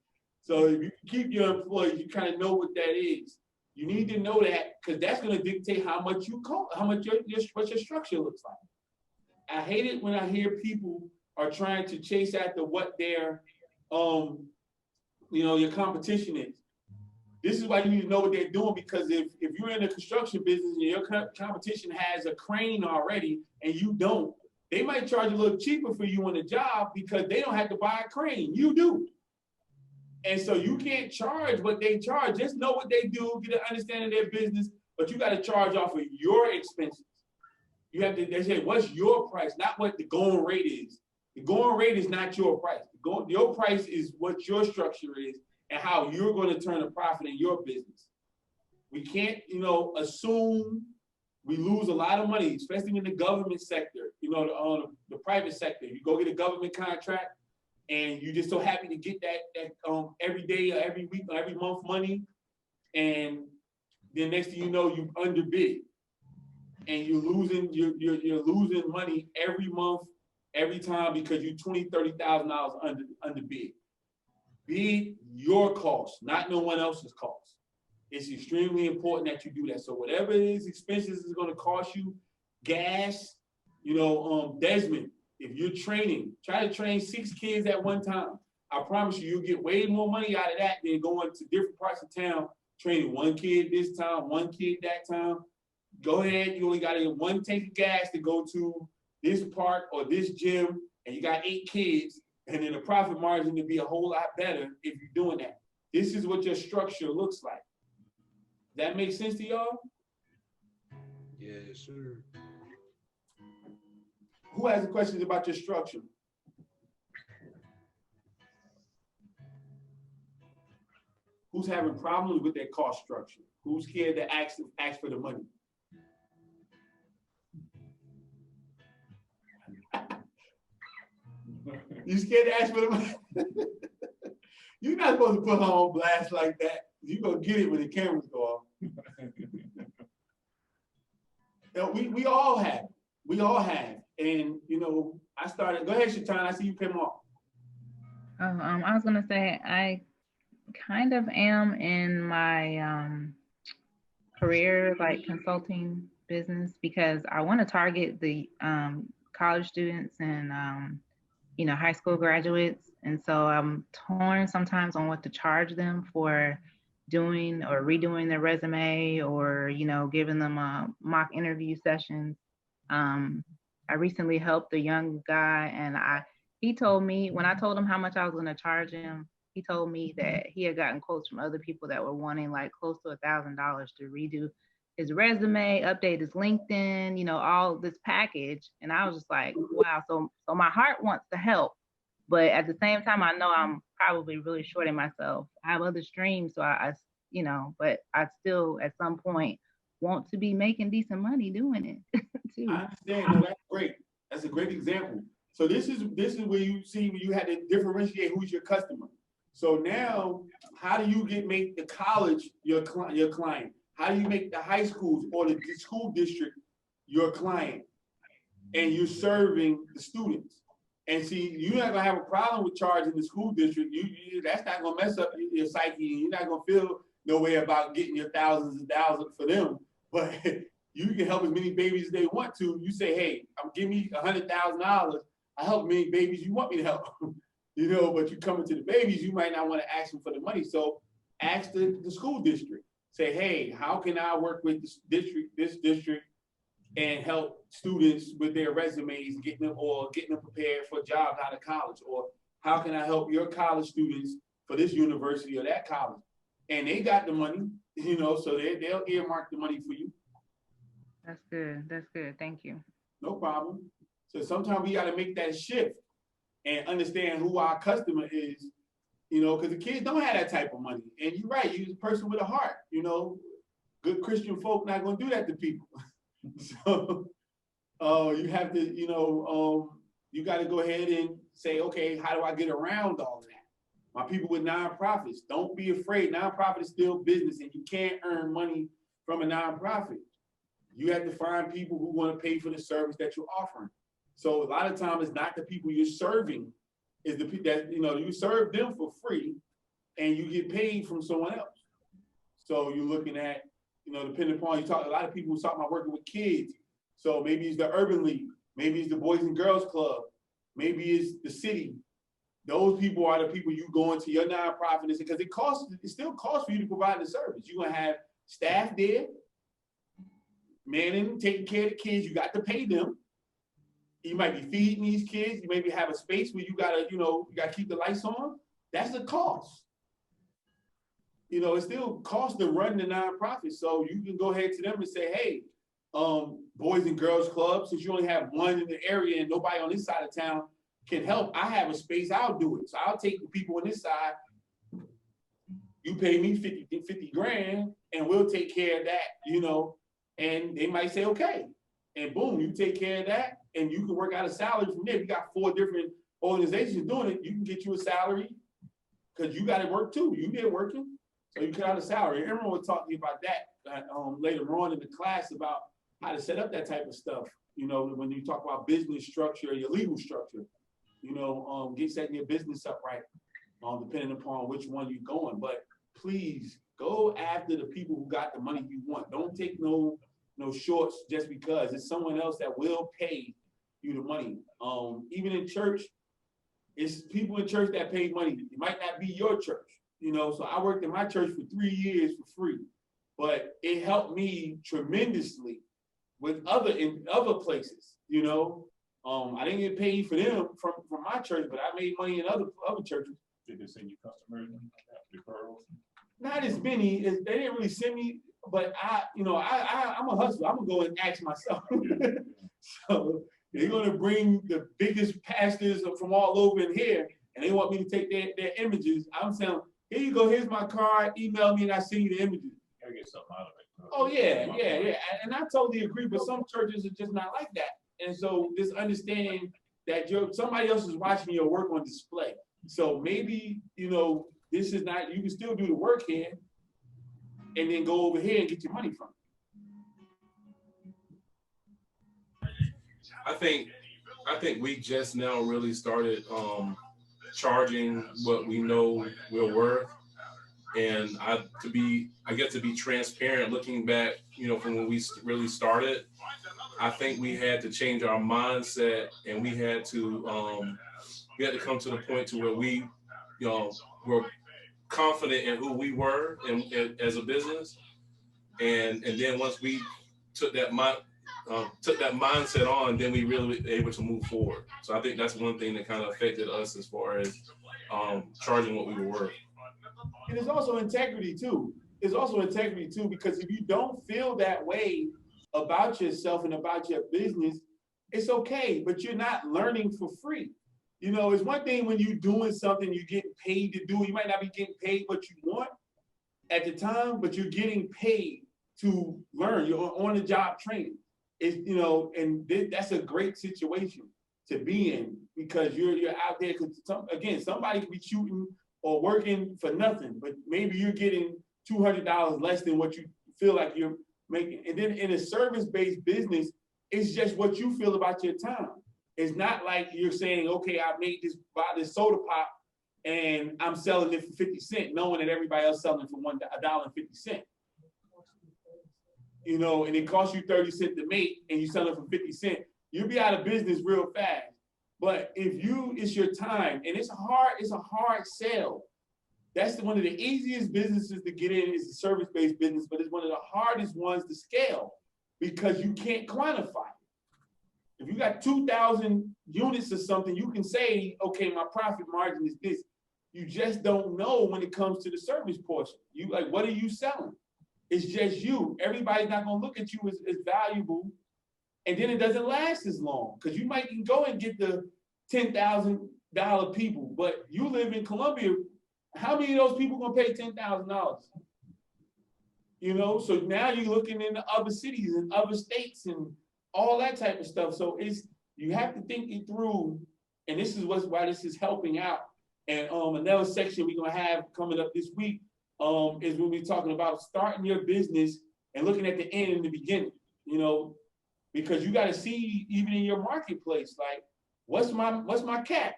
So if you keep your employees, you kind of know what that is. You need to know that because that's going to dictate how much you cost, how much what your structure looks like. I hate it when I hear people are trying to chase after what their, you know, your competition is. This is why you need to know what they're doing, because if you're in the construction business and your competition has a crane already and you don't, they might charge a little cheaper for you on the job because they don't have to buy a crane. You do. And so you can't charge what they charge. Just know what they do, get an understanding of their business, but you got to charge off of your expenses. You have to, they say, what's your price, not what the going rate is. The going rate is not your price. Your price is what your structure is and how you're going to turn a profit in your business. We can't, you know, assume we lose a lot of money, especially in the government sector, you know, the private sector. You go get a government contract and you're just so happy to get that every day or every week or every month money. And then next thing you know, you underbid. And you're losing money every month, every time because you're $20,000, $30,000 underbid. Bid your cost, not no one else's cost. It's extremely important that you do that. So whatever it is, expenses is going to cost you, gas, you know, Desmond, if you're training, try to train 6 kids at one time. I promise you, you'll get way more money out of that than going to different parts of town, training 1 kid this time, 1 kid that time. Go ahead, you only got to get 1 tank of gas to go to this park or this gym, and you got 8 kids, and then the profit margin to be a whole lot better if you're doing that. This is what your structure looks like. Does that make sense to y'all? Yes, sir. Who has questions about your structure? Who's having problems with their cost structure? Who's scared to ask for the money? You scared to ask for the money? You're not supposed to put her on blast like that. You're going to get it when the cameras go off. You know, we all have. We all have. And, you know, I started, go ahead, Shaitan, I see you came off. I was going to say, I kind of am in my career, like consulting business, because I want to target the college students and, you know, high school graduates. And so I'm torn sometimes on what to charge them for doing or redoing their resume or, you know, giving them mock interview sessions. I recently helped a young guy, and he told me, when I told him how much I was going to charge him, he told me that he had gotten quotes from other people that were wanting like close to $1,000 to redo his resume, update his LinkedIn, you know, all this package. And I was just like, wow. So my heart wants to help, but at the same time, I know I'm probably really shorting myself. I have other streams, so I you know, but I still at some point want to be making decent money doing it too. I understand. No, that's great. That's a great example. So this is where you see where you had to differentiate who's your customer. So now, how do you make the college your client? How do you make the high schools or the school district your client? And you're serving the students. And see, you're not gonna have a problem with charging the school district. That's not gonna mess up your psyche. You're not gonna feel no way about getting your thousands and thousands for them. But you can help as many babies as they want to. You say, hey, give me $100,000. I help as many babies you want me to help. You know, but you coming to the babies, you might not want to ask them for the money. So ask the school district. Say, hey, how can I work with this district, and help students with their resumes, getting them prepared for jobs out of college? Or how can I help your college students for this university or that college? And they got the money, you know, so they'll earmark the money for you. That's good. That's good. Thank you. No problem. So sometimes we got to make that shift and understand who our customer is, you know, because the kids don't have that type of money. And you're right, you're a person with a heart, you know. Good Christian folk not going to do that to people. So you have to, you know, you got to go ahead and say, okay, how do I get around all of that? My people with nonprofits, don't be afraid. Nonprofit is still business, and you can't earn money from a nonprofit. You have to find people who want to pay for the service that you're offering. So a lot of times it's not the people you're serving, is the people that, you know, you serve them for free and you get paid from someone else. So you're looking at, you know, depending upon, you talk, a lot of people who talk about working with kids. So maybe it's the Urban League, maybe it's the Boys and Girls Club, maybe it's the city. Those people are the people you go into your nonprofit, because it still costs for you to provide the service. You're gonna have staff there, manning, taking care of the kids, you got to pay them. You might be feeding these kids, you maybe have a space where you gotta, you know, you gotta keep the lights on. That's the cost. You know, it still costs to run the nonprofit. So you can go ahead to them and say, hey, Boys and Girls Club, since you only have one in the area and nobody on this side of town can help, I have a space, I'll do it. So I'll take the people on this side, you pay me 50 grand and we'll take care of that, you know, and they might say, okay. And boom, you take care of that and you can work out a salary from there. If you got 4 different organizations doing it, you can get you a salary because you got to work too. You get working, so you cut out a salary. Everyone will talk to you about that later on in the class about how to set up that type of stuff. You know, when you talk about business structure, your legal structure, you know, get setting your business up right, depending upon which one you're going. But please go after the people who got the money you want. Don't take no shorts just because it's someone else that will pay you the money. Even in church, it's people in church that pay money. It might not be your church, you know. So I worked in my church for 3 years for free, but it helped me tremendously with other places, you know. I didn't get paid for them from my church, but I made money in other churches. Did they send you customers and referrals? Not as many. They didn't really send me, but I'm a hustler. I'm gonna go and ask myself. So they're gonna bring the biggest pastors from all over in here, and they want me to take their images. I'm saying, here you go. Here's my card. Email me, and I send you the images. You gotta get something out of it. Oh yeah. And I totally agree, but some churches are just not like that. And so just understand that somebody else is watching your work on display. So maybe, you know, this is not, you can still do the work here and then go over here and get your money from it. I think we just now really started charging what we know we're worth. And to be transparent, looking back, you know, from when we really started, I think we had to change our mindset, and we had to come to the point to where we, you know, were confident in who we were and as a business, and then once we took that mindset on, then we really were able to move forward. So I think that's one thing that kind of affected us as far as charging what we were worth. And it's also integrity too. Because if you don't feel that way about yourself and about your business, it's okay, but you're not learning for free. You know, it's one thing when you're doing something, you're getting paid to do. You might not be getting paid what you want at the time, but you're getting paid to learn. You're on the job training. It's, you know, and that's a great situation to be in, because you're out there. Because somebody could be shooting or working for nothing, but maybe you're getting $200 less than what you feel like you're making. And then in a service-based business, it's just what you feel about your time. It's not like you're saying, okay, I made buy this soda pop and I'm selling it for 50 cents, knowing that everybody else selling it for $1.50. You know, and it costs you 30 cents to make and you sell it for 50 cents. You'll be out of business real fast. But it's your time, and it's a hard sell. That's one of the easiest businesses to get in, is a service-based business, but it's one of the hardest ones to scale because you can't quantify it. If you got 2,000 units or something, you can say, okay, my profit margin is this. You just don't know when it comes to the service portion. You like, what are you selling? It's just you. Everybody's not gonna look at you as valuable, and then it doesn't last as long because you might go and get the $10,000 people, but you live in Columbia. How many of those people gonna pay $10,000? You know, so now you're looking into other cities and other states and all that type of stuff. So you have to think it through, and this is why this is helping out. And another section we're gonna have coming up this week is when we're talking about starting your business and looking at the end and the beginning. You know, because you got to see even in your marketplace, like what's my cap?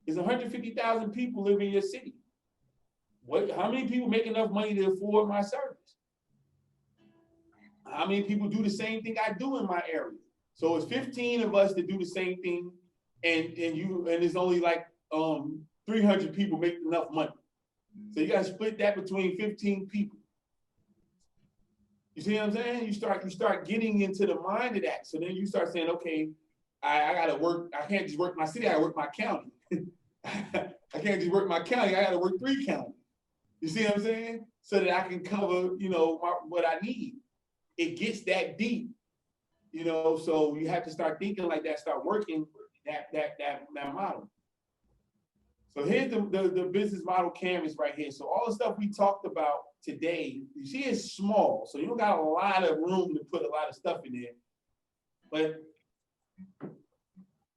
Is 150,000 people live in your city? How many people make enough money to afford my service? How many people do the same thing I do in my area? So it's 15 of us that do the same thing, and it's only like 300 people make enough money. So you got to split that between 15 people. You see what I'm saying? You start getting into the mind of that. So then you start saying, okay, I gotta work. I can't just work my city. I gotta work my county. I can't just work my county. I gotta work 3 counties. You see what I'm saying? So that I can cover, you know, what I need. It gets that deep, you know. So you have to start thinking like that. Start working that model. So here's the business model canvas right here. So all the stuff we talked about today, you see it's small. So you don't got a lot of room to put a lot of stuff in there. But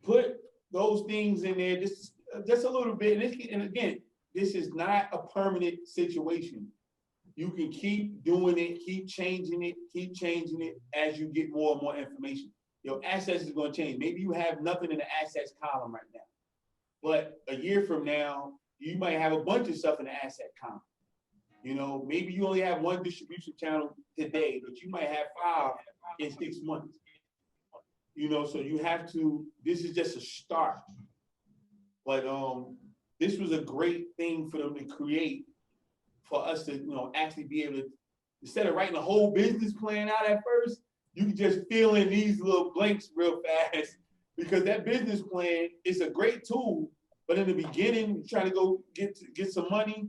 put those things in there just a little bit. And again, this is not a permanent situation. You can keep doing it, keep changing it as you get more and more information. Your assets is going to change. Maybe you have nothing in the assets column right now. But a year from now, you might have a bunch of stuff in the asset column. You know, maybe you only have 1 distribution channel today, but you might have 5 in 6 months. You know, so you have to, this is just a start. But this was a great thing for them to create, for us to, you know, actually be able to, instead of writing a whole business plan out at first, you can just fill in these little blanks real fast, because that business plan is a great tool. But in the beginning, trying to go get some money,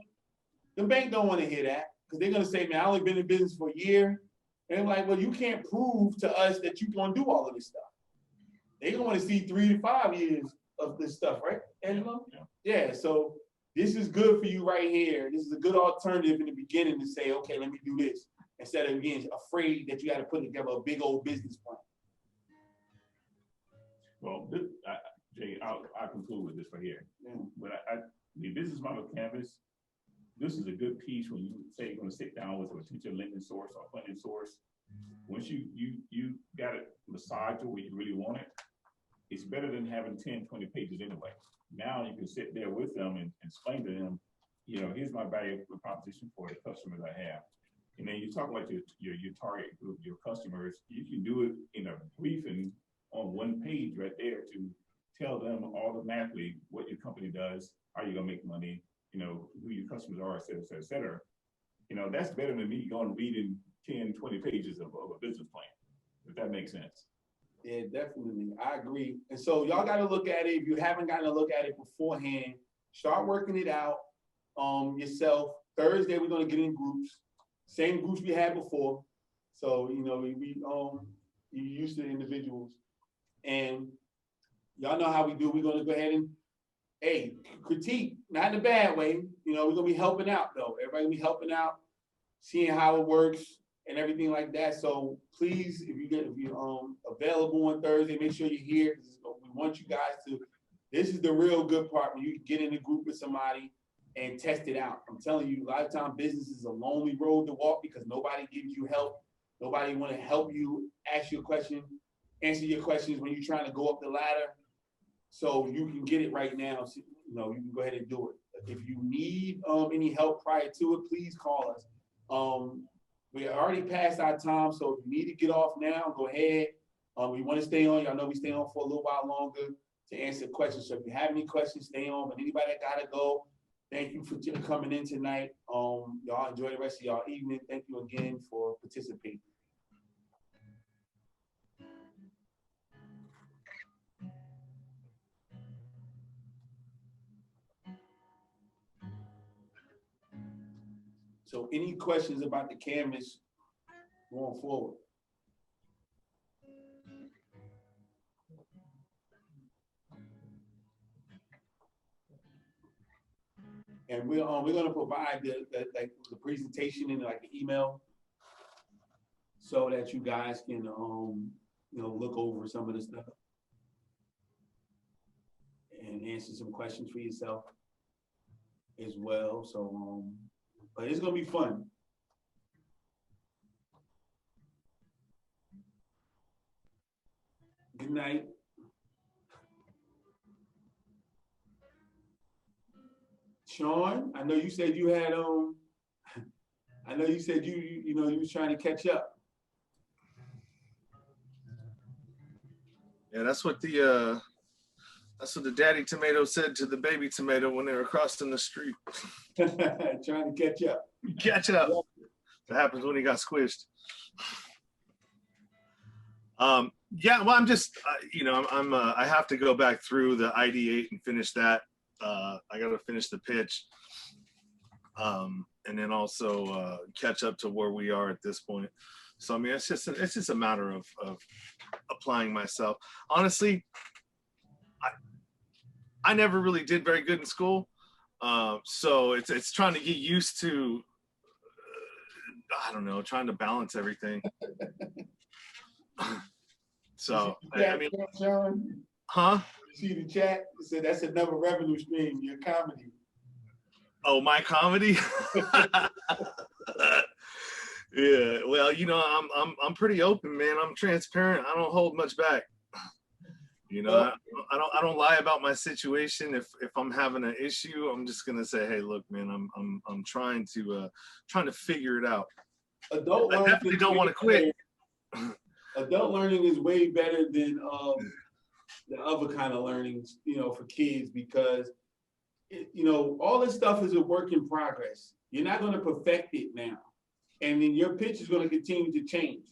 the bank don't want to hear that, because they're going to say, man, I only been in business for a year. And I'm like, well, you can't prove to us that you're going to do all of this stuff. They don't want to see 3 to 5 years of this stuff, right, Angelo? Yeah, so this is good for you right here. This is a good alternative in the beginning to say, okay, let me do this, instead of being afraid that you got to put together a big old business plan. Well, Jay, I'll conclude with this right here. Yeah. But the business model canvas, this is a good piece when you say you're going to sit down with a potential lending source or funding source. Once you got it massaged to where you really want it, it's better than having 10, 20 pages anyway. Now you can sit there with them and explain to them, you know, here's my value proposition for the customers I have. And then you talk about your target group, your customers. You can do it in a briefing on 1 page right there to tell them automatically what your company does, how you're gonna make money, you know, who your customers are, et cetera, et cetera, et cetera. You know, that's better than me going reading 10, 20 pages of a business plan, if that makes sense. Yeah, definitely. I agree. And so y'all got to look at it. If you haven't gotten to look at it beforehand, start working it out yourself. Thursday, we're going to get in groups, same groups we had before. So, you know, you used to individuals. And y'all know how we do. We're going to go ahead and, hey, critique, not in a bad way. You know, we're going to be helping out, though. Everybody will be helping out, seeing how it works and everything like that. So please, if you're available on Thursday, make sure you're here. We want you guys to. This is the real good part, when you get in a group with somebody and test it out. I'm telling you, a lot of time business is a lonely road to walk because nobody gives you help. Nobody want to help you ask your question, answer your questions when you're trying to go up the ladder. So you can get it right now. So, you know, you can go ahead and do it. If you need any help prior to it, please call us. We already passed our time, so if you need to get off now, go ahead. We want to stay on. Y'all know we stay on for a little while longer to answer questions. So if you have any questions, stay on. But anybody that gotta go, thank you for coming in tonight. Y'all enjoy the rest of y'all evening. Thank you again for participating. So any questions about the canvas going forward? And we're gonna provide the presentation in like an email so that you guys can look over some of the stuff and answer some questions for yourself as well. So but it's gonna be fun. Good night. Sean, I know you said you had I know you said you was trying to catch up. Yeah, that's what the daddy tomato said to the baby tomato when they were crossing the street. Trying to catch up. Catch up. That happens when he got squished. Yeah, well, I'm just, I have to go back through the ideate and finish that. I got to finish the pitch, and then also catch up to where we are at this point. So I mean, it's just a matter of applying myself. Honestly, I never really did very good in school, so it's trying to get used to. I don't know, trying to balance everything. So I mean, huh? See the chat? It said that's another revenue stream, your comedy. Oh, my comedy? Yeah, well, I'm pretty open, man. I'm transparent. I don't hold much back. I don't lie about my situation. If I'm having an issue, I'm just gonna say, hey, look, man, I'm trying to figure it out. I definitely don't want to quit. Adult learning is way better than the other kind of learnings, for kids, because all this stuff is a work in progress. You're not going to perfect it now, and then your pitch is going to continue to change.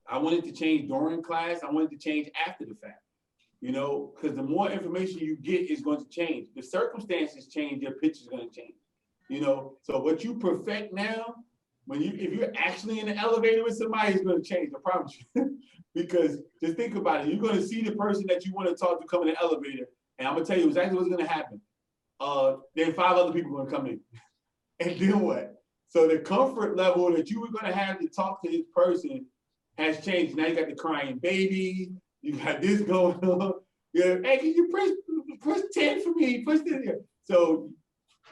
I wanted to change during class. I wanted to change after the fact, because the more information you get is going to change. The circumstances change, your pitch is going to change. So what you perfect now, if you're actually in the elevator with somebody, it's going to change. I promise you. Because just think about it. You're going to see the person that you want to talk to come in the elevator, and I'm going to tell you exactly what's going to happen. Then 5 other people are going to come in. And then what? So the comfort level that you were going to have to talk to this person has changed. Now you got the crying baby. You got this going on. Yeah, hey, can you press 10 for me? Push 10 here. So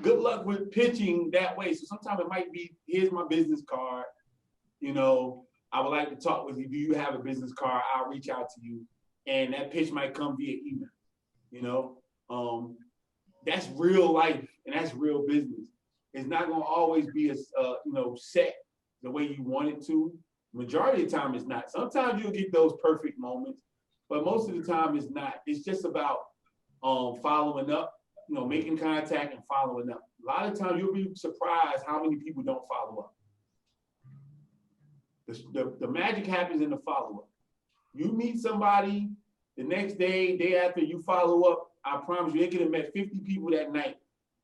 good luck with pitching that way. So sometimes it might be, here's my business card. I would like to talk with you. Do you have a business card? I'll reach out to you. And that pitch might come via email. That's real life and that's real business. It's not going to always be set the way you want it to. Majority of the time it's not. Sometimes you'll get those perfect moments, but most of the time it's not. It's just about following up, making contact and following up. A lot of times you'll be surprised how many people don't follow up. The magic happens in the follow-up. You meet somebody the next day after you follow up, I promise you, they could have met 50 people that night.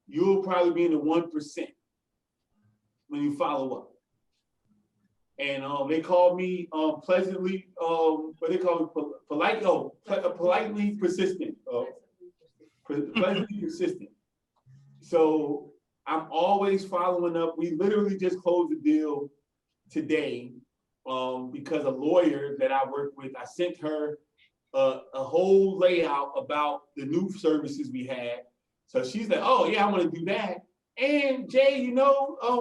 You'll probably be in the 1% when you follow up. And they call me pleasantly, what they call it, politely persistent. Pleasantly persistent. So I'm always following up. We literally just closed the deal today. Because a lawyer that I work with, I sent her a whole layout about the new services we had. So she's like, oh yeah, I want to do that. And Jay,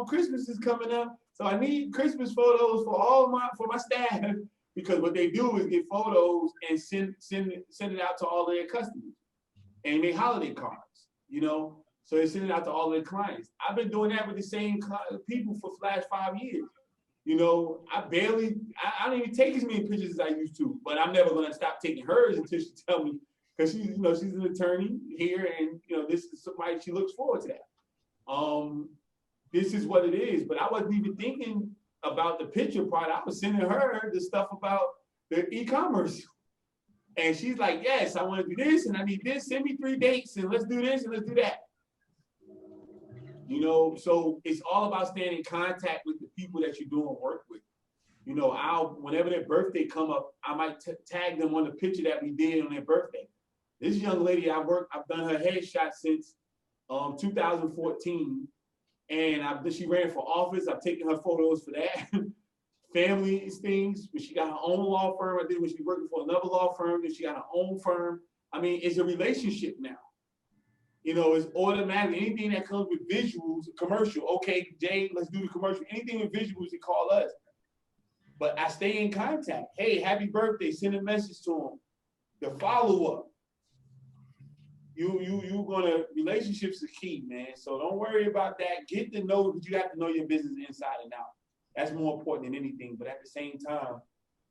Christmas is coming up. So I need Christmas photos for my staff, because what they do is get photos and send it out to all their customers and make holiday cards, So they send it out to all their clients. I've been doing that with the same people for the last 5 years. I don't even take as many pictures as I used to, but I'm never going to stop taking hers until she tells me, because she's an attorney here, and this is somebody she looks forward to that. This is what it is, but I wasn't even thinking about the picture part. I was sending her the stuff about the e-commerce, and she's like, yes, I want to do this, and I need this. Send me 3 dates, and let's do this, and let's do that. You know, so it's all about staying in contact with the people that you're doing work with. You know, whenever their birthday come up, I might tag them on the picture that we did on their birthday. This young lady I've done her headshot since 2014, and she ran for office. I've taken her photos for that. Family things, when she got her own law firm. I did when she was working for another law firm, then she got her own firm. I mean, it's a relationship now. You know, it's automatic. Anything that comes with visuals, commercial. Okay, Jay, let's do the commercial. Anything with visuals, they call us. But I stay in contact. Hey, happy birthday. Send a message to them. The follow-up. Relationships are key, man. So don't worry about that. Get to know, because you have to know your business inside and out. That's more important than anything. But at the same time,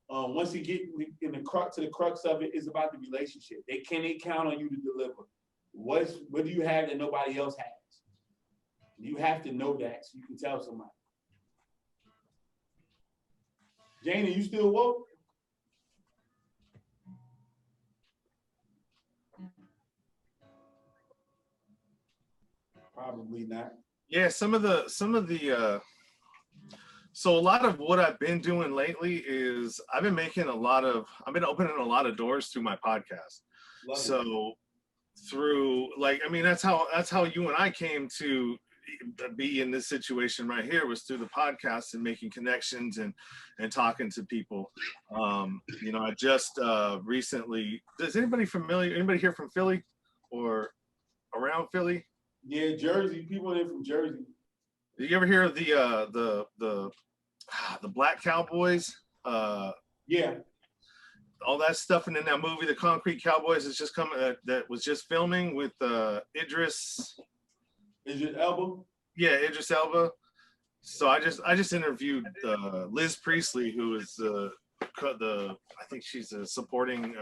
once you get in the crux of it, is about the relationship. Can they count on you to deliver? What do you have that nobody else has? You have to know that so you can tell somebody. Jane, are you still woke? Probably not. Yeah, some of the so a lot of what I've been doing lately is I've been opening a lot of doors through my podcast. Love so it. Through, like, I mean, that's how you and I came to be in this situation right here, was through the podcast and making connections and talking to people. You know, I just recently, anybody here from Philly or around Philly? Yeah, Jersey. People in from Jersey. Did you ever hear of the Black Cowboys? Yeah. All that stuff, and then that movie, The Concrete Cowboys, is just coming. That was just filming with Idris Elba. Yeah, Idris Elba. So I just interviewed Liz Priestley, who is I think she's a supporting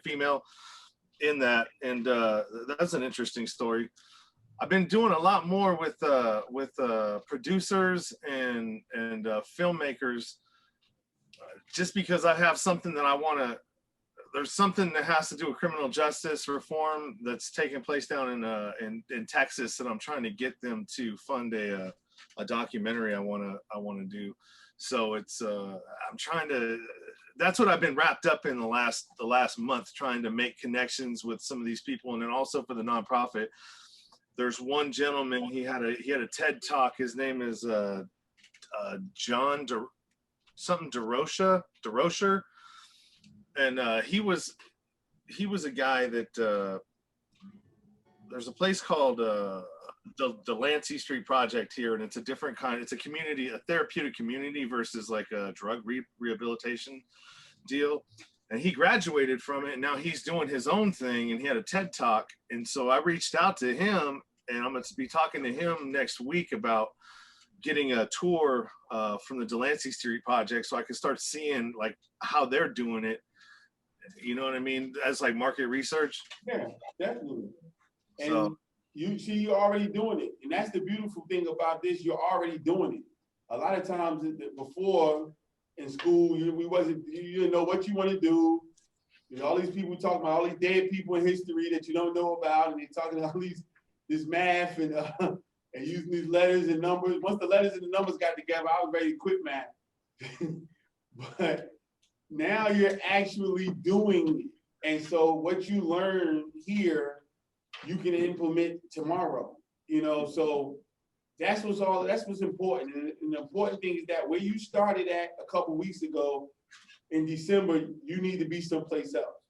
female in that, and that's an interesting story. I've been doing a lot more with producers and filmmakers, just because I have something that I want to. There's something that has to do with criminal justice reform that's taking place down in Texas, and I'm trying to get them to fund a documentary I want to do. So it's I'm trying to. That's what I've been wrapped up in the last month, trying to make connections with some of these people, and then also for the nonprofit. There's one gentleman, he had a TED Talk. His name is John DeRocher, and he was a guy that there's a place called the Delancey Street Project here, and it's a different kind. It's a community, a therapeutic community versus like a drug rehabilitation deal. And he graduated from it, and now he's doing his own thing, and he had a TED Talk. And so I reached out to him, and I'm going to be talking to him next week about getting a tour from the Delancey Street Project, so I can start seeing like how they're doing it. You know what I mean? As like market research. Yeah, definitely. And So, you're already doing it. And that's the beautiful thing about this. You're already doing it. A lot of times before in school, you didn't know what you want to do. You know, all these people talking about all these dead people in history that you don't know about, and they're talking about this math and using these letters and numbers. Once the letters and the numbers got together, I was ready to quit math. But now you're actually doing it. And so what you learn here, you can implement tomorrow. You know, so that's what's important. And the important thing is that where you started at a couple weeks ago in December, you need to be someplace else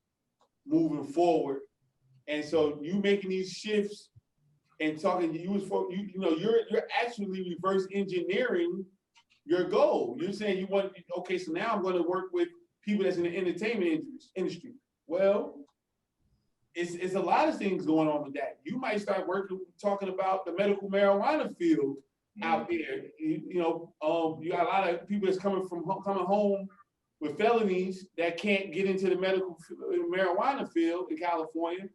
moving forward. And so you making these shifts and talking to you're actually reverse engineering your goal. You're saying okay, so now I'm going to work with people that's in the entertainment industry. Well, it's a lot of things going on with that. You might start talking about the medical marijuana field out there. You got a lot of people that's coming home with felonies that can't get into the medical marijuana field in California,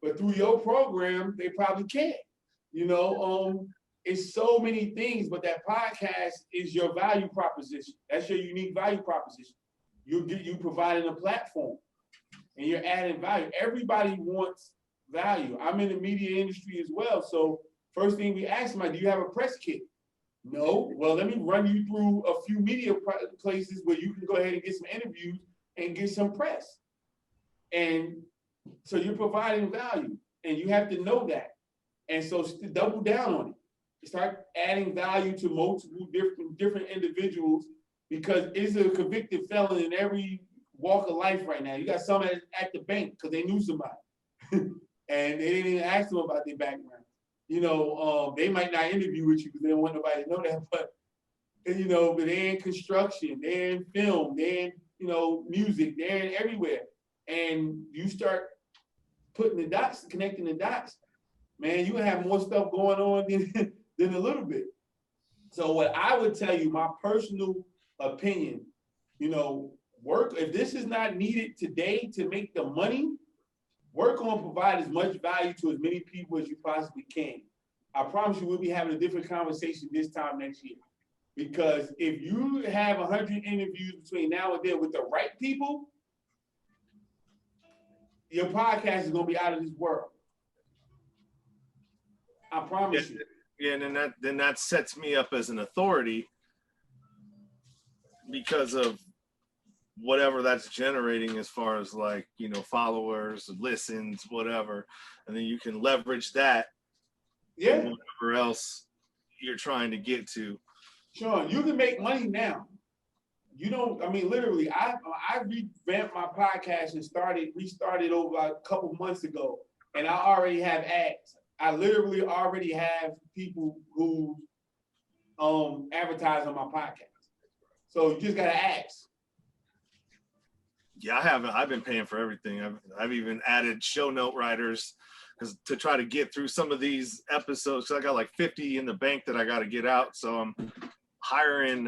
but through your program, they probably can. It's so many things, but that podcast is your value proposition. That's your unique value proposition. You providing a platform and you're adding value. Everybody wants value. I'm in the media industry as well. So first thing we ask them, do you have a press kit? No. Well, let me run you through a few media places where you can go ahead and get some interviews and get some press. And so you're providing value, and you have to know that. And so double down on it. Start adding value to multiple different individuals, because it's a convicted felon in every walk of life right now. You got some at the bank because they knew somebody and they didn't even ask them about their background. You know, they might not interview with you because they don't want nobody to know that, but you know, but they're in construction, they're in film, they're in, you know, music, they're in everywhere. And you start putting the dots, connecting the dots, man, you have more stuff going on than a little bit. So what I would tell you, my personal opinion, you know, work, if this is not needed today to make the money, work on provide as much value to as many people as you possibly can. I promise you we'll be having a different conversation this time next year. Because if you have 100 interviews between now and then with the right people, your podcast is gonna be out of this world. I promise you. Yeah, and then that sets me up as an authority because of whatever that's generating as far as, like, you know, followers, listens, whatever. And then you can leverage that. Yeah. Whatever else you're trying to get to. Sean, you can make money now. You don't, I mean, literally, I revamped my podcast and restarted over a couple months ago, and I already have ads. I literally already have people who advertise on my podcast. So you just gotta ask. Yeah, I haven't. I've been paying for everything. I've even added show note writers because to try to get through some of these episodes. So I got like 50 in the bank that I got to get out. So I'm hiring,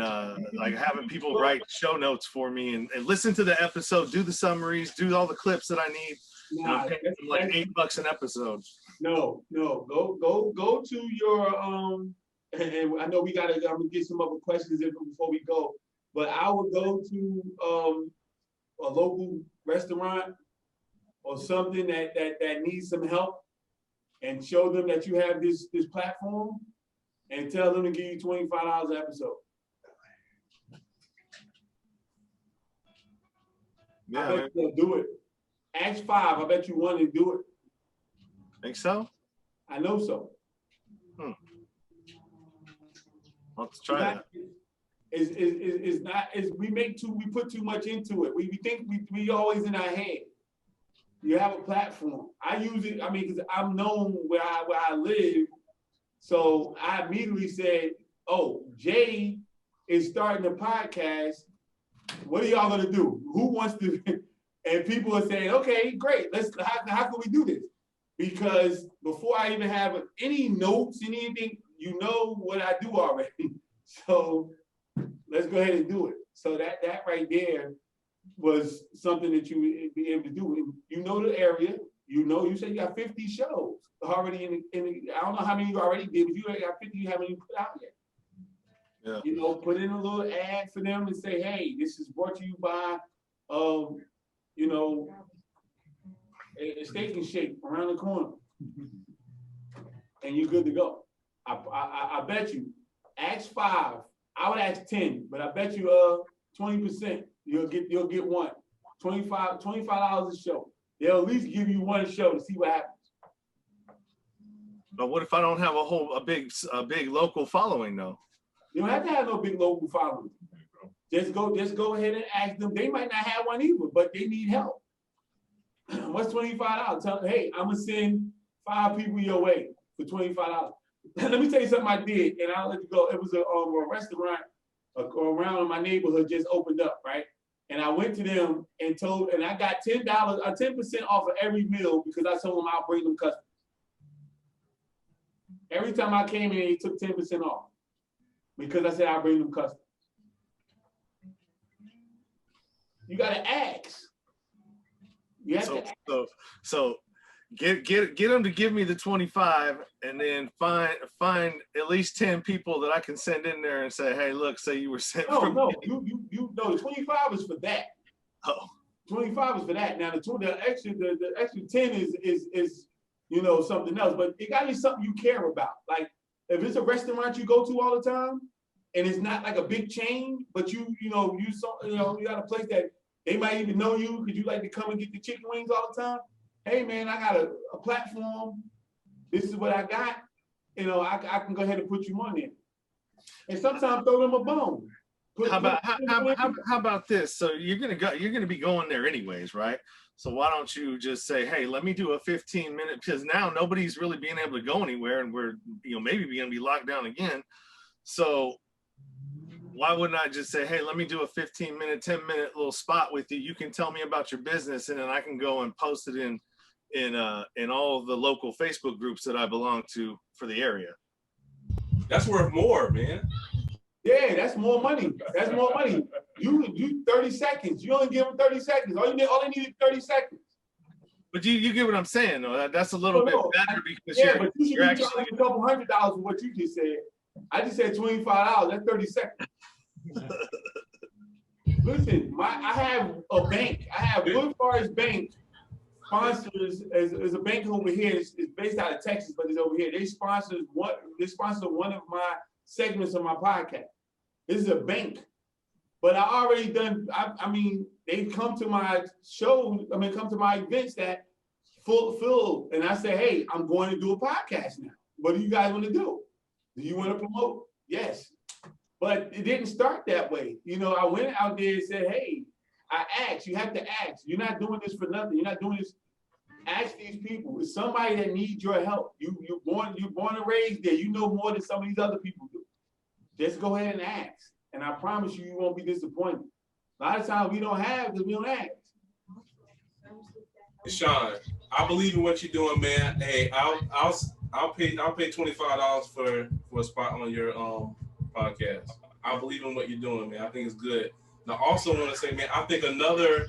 like having people write show notes for me and listen to the episode, do the summaries, do all the clips that I need. Nah, and I'm paying them like $8 an episode. No, go to your and I know I'm gonna get some other questions in before we go, but I would go to a local restaurant or something that needs some help and show them that you have this platform and tell them to give you $25 an episode. Yeah, I bet they'll do it. Ask 5. I bet you one to do it. Think so? I know so. I'll have to try that. We put too much into it. We think we always in our head. You have a platform. I use it, I mean, because I'm known where I live. So I immediately said, oh, Jay is starting a podcast. What are y'all gonna do? Who wants to? And people are saying, okay, great. How can we do this? Because before I even have any notes, anything, you know what I do already. So let's go ahead and do it. So that right there was something that you would be able to do. You know the area. You said you got 50 shows already in the, I don't know how many you already did, but you already got 50 you haven't even put out yet. Yeah. You know, put in a little ad for them and say, hey, this is brought to you by, you know, a Steak and Shake around the corner. And you're good to go. I bet you, ask 5. I would ask 10, but I bet you 20%. You'll get one. $25 a show. They'll at least give you one show to see what happens. But what if I don't have a big local following though? You don't have to have no big local following. Just go ahead and ask them. They might not have one either, but they need help. What's $25? Tell them, hey, I'm gonna send 5 people your way for $25. Let me tell you something I did, and I'll let you go. It was a restaurant around in my neighborhood just opened up, right? And I went to them and I got $10, 10% off of every meal because I told them I'll bring them customers. Every time I came in, they took 10% off because I said I'll bring them customers. You gotta ask. You have to ask. So get them to give me the 25 and then find at least 10 people that I can send in there and say, hey, look, say you were sent from no, the 25 is for that. Oh. 25 is for that. Now the extra 10 is you know, something else. But it gotta be something you care about. Like if it's a restaurant you go to all the time, and it's not like a big chain, but you got a place that they might even know you because you like to come and get the chicken wings all the time. Hey man, I got a platform. This is what I got. You know, I can go ahead and put you on there. And sometimes throw them a bone. How about this? So you're gonna be going there anyways, right? So why don't you just say, hey, let me do a 15-minute, because now nobody's really being able to go anywhere, and we're maybe gonna be locked down again. So why wouldn't I just say, hey, let me do a 15-minute, 10-minute little spot with you. You can tell me about your business, and then I can go and post it in all the local Facebook groups that I belong to for the area. That's worth more, man. Yeah, that's more money. That's more money. You 30 seconds. You only give them 30 seconds. All they need is 30 seconds. But you get what I'm saying, though. That's a little bit better because but you should be charging a couple $100 for what you just said. I just said $25. That's 30 seconds. Listen, I have a bank. I have Wood Forest Bank sponsors as a bank over here. It's based out of Texas, but it's over here. They sponsor one of my segments of my podcast. This is a bank, but I already done. I mean, they come to my show. I mean, come to my events that full, and I say, hey, I'm going to do a podcast now. What do you guys want to do? Do you want to promote? Yes. But it didn't start that way. I went out there and said, hey, I asked. You have to ask. You're not doing this for nothing. You're not doing this. Ask these people. It's somebody that needs your help. You're born and raised there. You know more than some of these other people do. Just go ahead and ask. And I promise you, you won't be disappointed. A lot of times we don't have because we don't ask. Sean, I believe in what you're doing, man. Hey, I'll pay $25 for a spot on your podcast. I believe in what you're doing, man. I think it's good. And I also want to say, man, I think another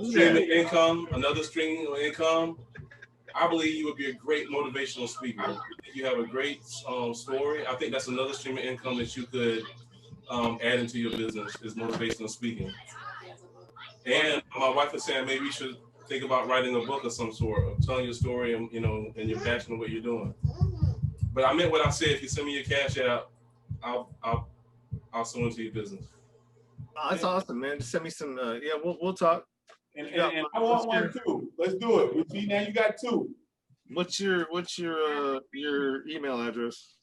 stream of income, I believe you would be a great motivational speaker. I think you have a great story. I think that's another stream of income that you could add into your business is motivational speaking. And my wife was saying maybe you should think about writing a book of some sort, of telling your story and and your passion of what you're doing. But I meant what I said. If you send me your cash out, I'll send it to your business. Oh, that's awesome, man. Just send me some. We'll talk. And I want one too. Let's do it. See, now you got two. What's your email address?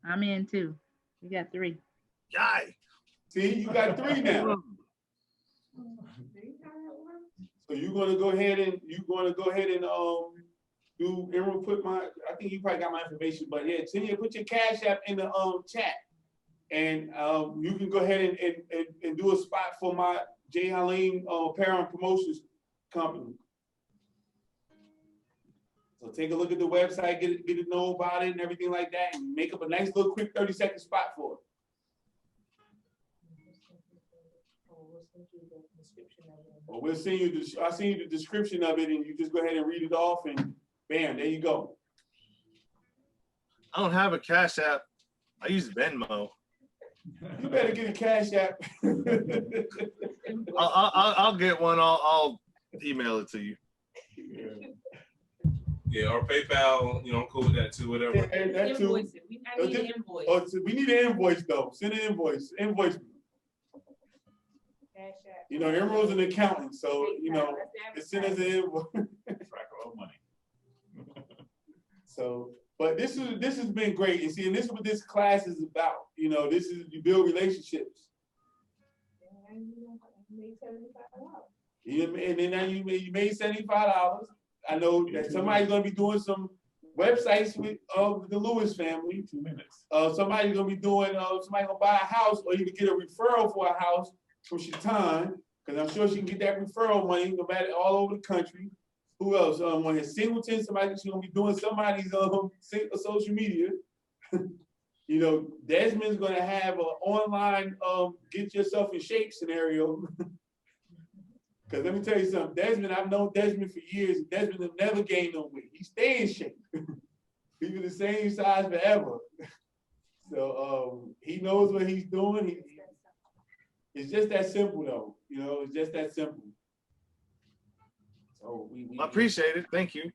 I'm in too. You got 3. Yay. See, you got 3 now. So you're gonna go ahead and do Emerald put I think you probably got my information, but yeah, put your Cash App in the chat. And you can go ahead and do a spot for my J. Helene Apparel and Promotions company. So take a look at the website, get to know about it and everything like that, and make up a nice little quick 30-second spot for it. Well, I'll send you the description of it, and you just go ahead and read it off, and bam, there you go. I don't have a Cash App. I use Venmo. You better get a Cash App. I'll get one. I'll email it to you. Yeah, or PayPal. I'm cool with that too. Whatever. Yeah, that too. We need an invoice. Oh, we need an invoice though. Send an invoice. Invoice. Emerald's an accountant, so it's send us an invoice. Track our own money. So. But this has been great. And see, and this is what this class is about. This is you build relationships. And then now you made $75. I know that somebody's gonna be doing some websites with the Lewis family. 2 minutes. Somebody's gonna be doing somebody gonna buy a house or even get a referral for a house from Shaitan, because I'm sure she can get that referral money no matter all over the country. Who else? When his singleton, somebody's gonna be doing somebody's social media. Desmond's gonna have an online get yourself in shape scenario. Because let me tell you something, Desmond, I've known Desmond for years. Desmond has never gained no weight. He stays in shape. He's been the same size forever. So he knows what he's doing. It's just that simple, though. It's just that simple. So I appreciate it. Thank you.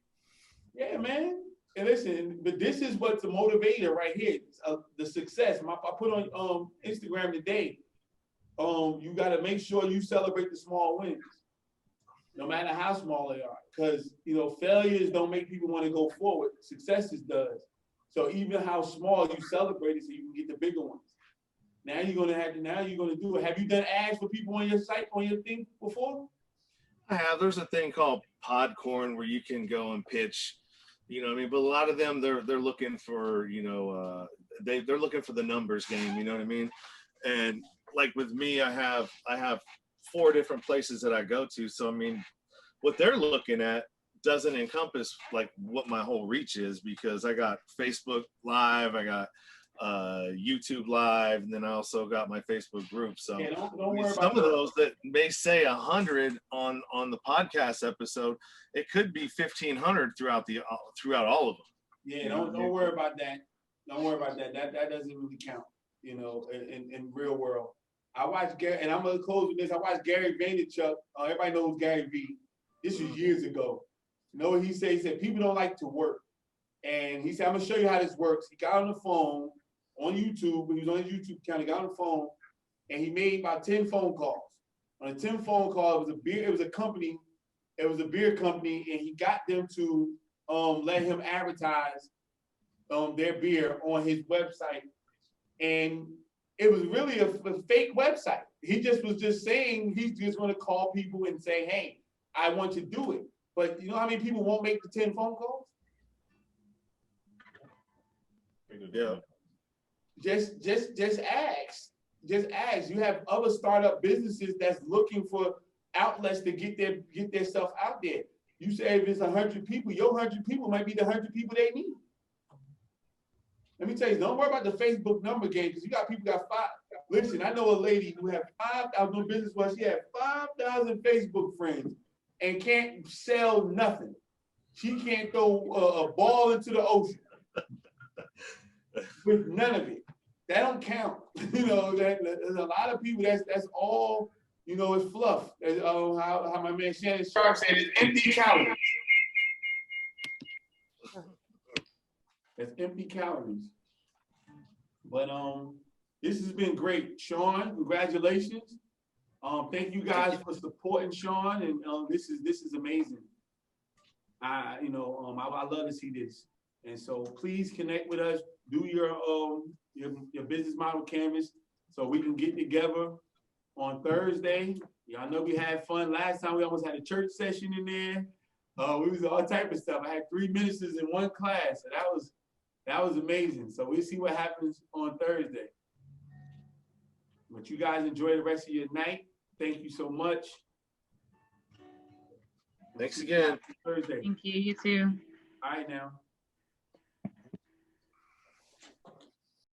Yeah, man. And listen, but this is what's the motivator right here. The success. I put on Instagram today. You got to make sure you celebrate the small wins, no matter how small they are, because failures don't make people want to go forward. Successes does. So even how small you celebrate it, so you can get the bigger ones. Now you're gonna do it. Have you done ads for people on your site, on your thing before? I have. There's a thing called Podcorn where you can go and pitch. You know what I mean? But a lot of them, they're looking for, they're looking for the numbers game. You know what I mean? And like with me, I have 4 different places that I go to. So I mean, what they're looking at doesn't encompass like what my whole reach is, because I got Facebook Live, I got YouTube Live, and then I also got my Facebook group. So yeah, don't worry some about of those that may say 100 on the podcast episode, it could be 1,500 throughout all of them. Yeah, don't worry about that. Don't worry about that. That doesn't really count. In real world. I watched Gary, and I'm gonna close with this. I watched Gary Vaynerchuk. Everybody knows Gary V. This was years ago. You know what he said? He said people don't like to work, and he said I'm gonna show you how this works. He got on the phone on YouTube when he was on his YouTube account. He got on the phone, and he made about 10 phone calls. On the 10 phone call, it was a company, it was a beer company, and he got them to let him advertise their beer on his website. And it was really a fake website. He was just saying he's just going to call people and say, hey, I want to do it. But you know how many people won't make the 10 phone calls? Yeah. Just ask. Just ask. You have other startup businesses that's looking for outlets to get their stuff out there. You say if it's 100 people, your 100 people might be the 100 people they need. Let me tell you, don't worry about the Facebook number game, because you got people got 5. Listen, I know a lady who had 5,000 doing business where she had 5,000 Facebook friends and can't sell nothing. She can't throw a ball into the ocean with none of it. That don't count. There's a lot of people that's all, it's fluff. How my man Shannon Sharp said, it's empty calories. It's empty calories. But this has been great. Sean, congratulations. Thank you guys for supporting Sean, and this is amazing. I love to see this. And so please connect with us, do your business model canvas so we can get together on Thursday. Y'all know we had fun. Last time we almost had a church session in there. We was all type of stuff. I had 3 ministers in one class, and that was amazing. So we'll see what happens on Thursday. But you guys enjoy the rest of your night. Thank you so much. Thanks again. Thursday. Thank you. You too. All right now.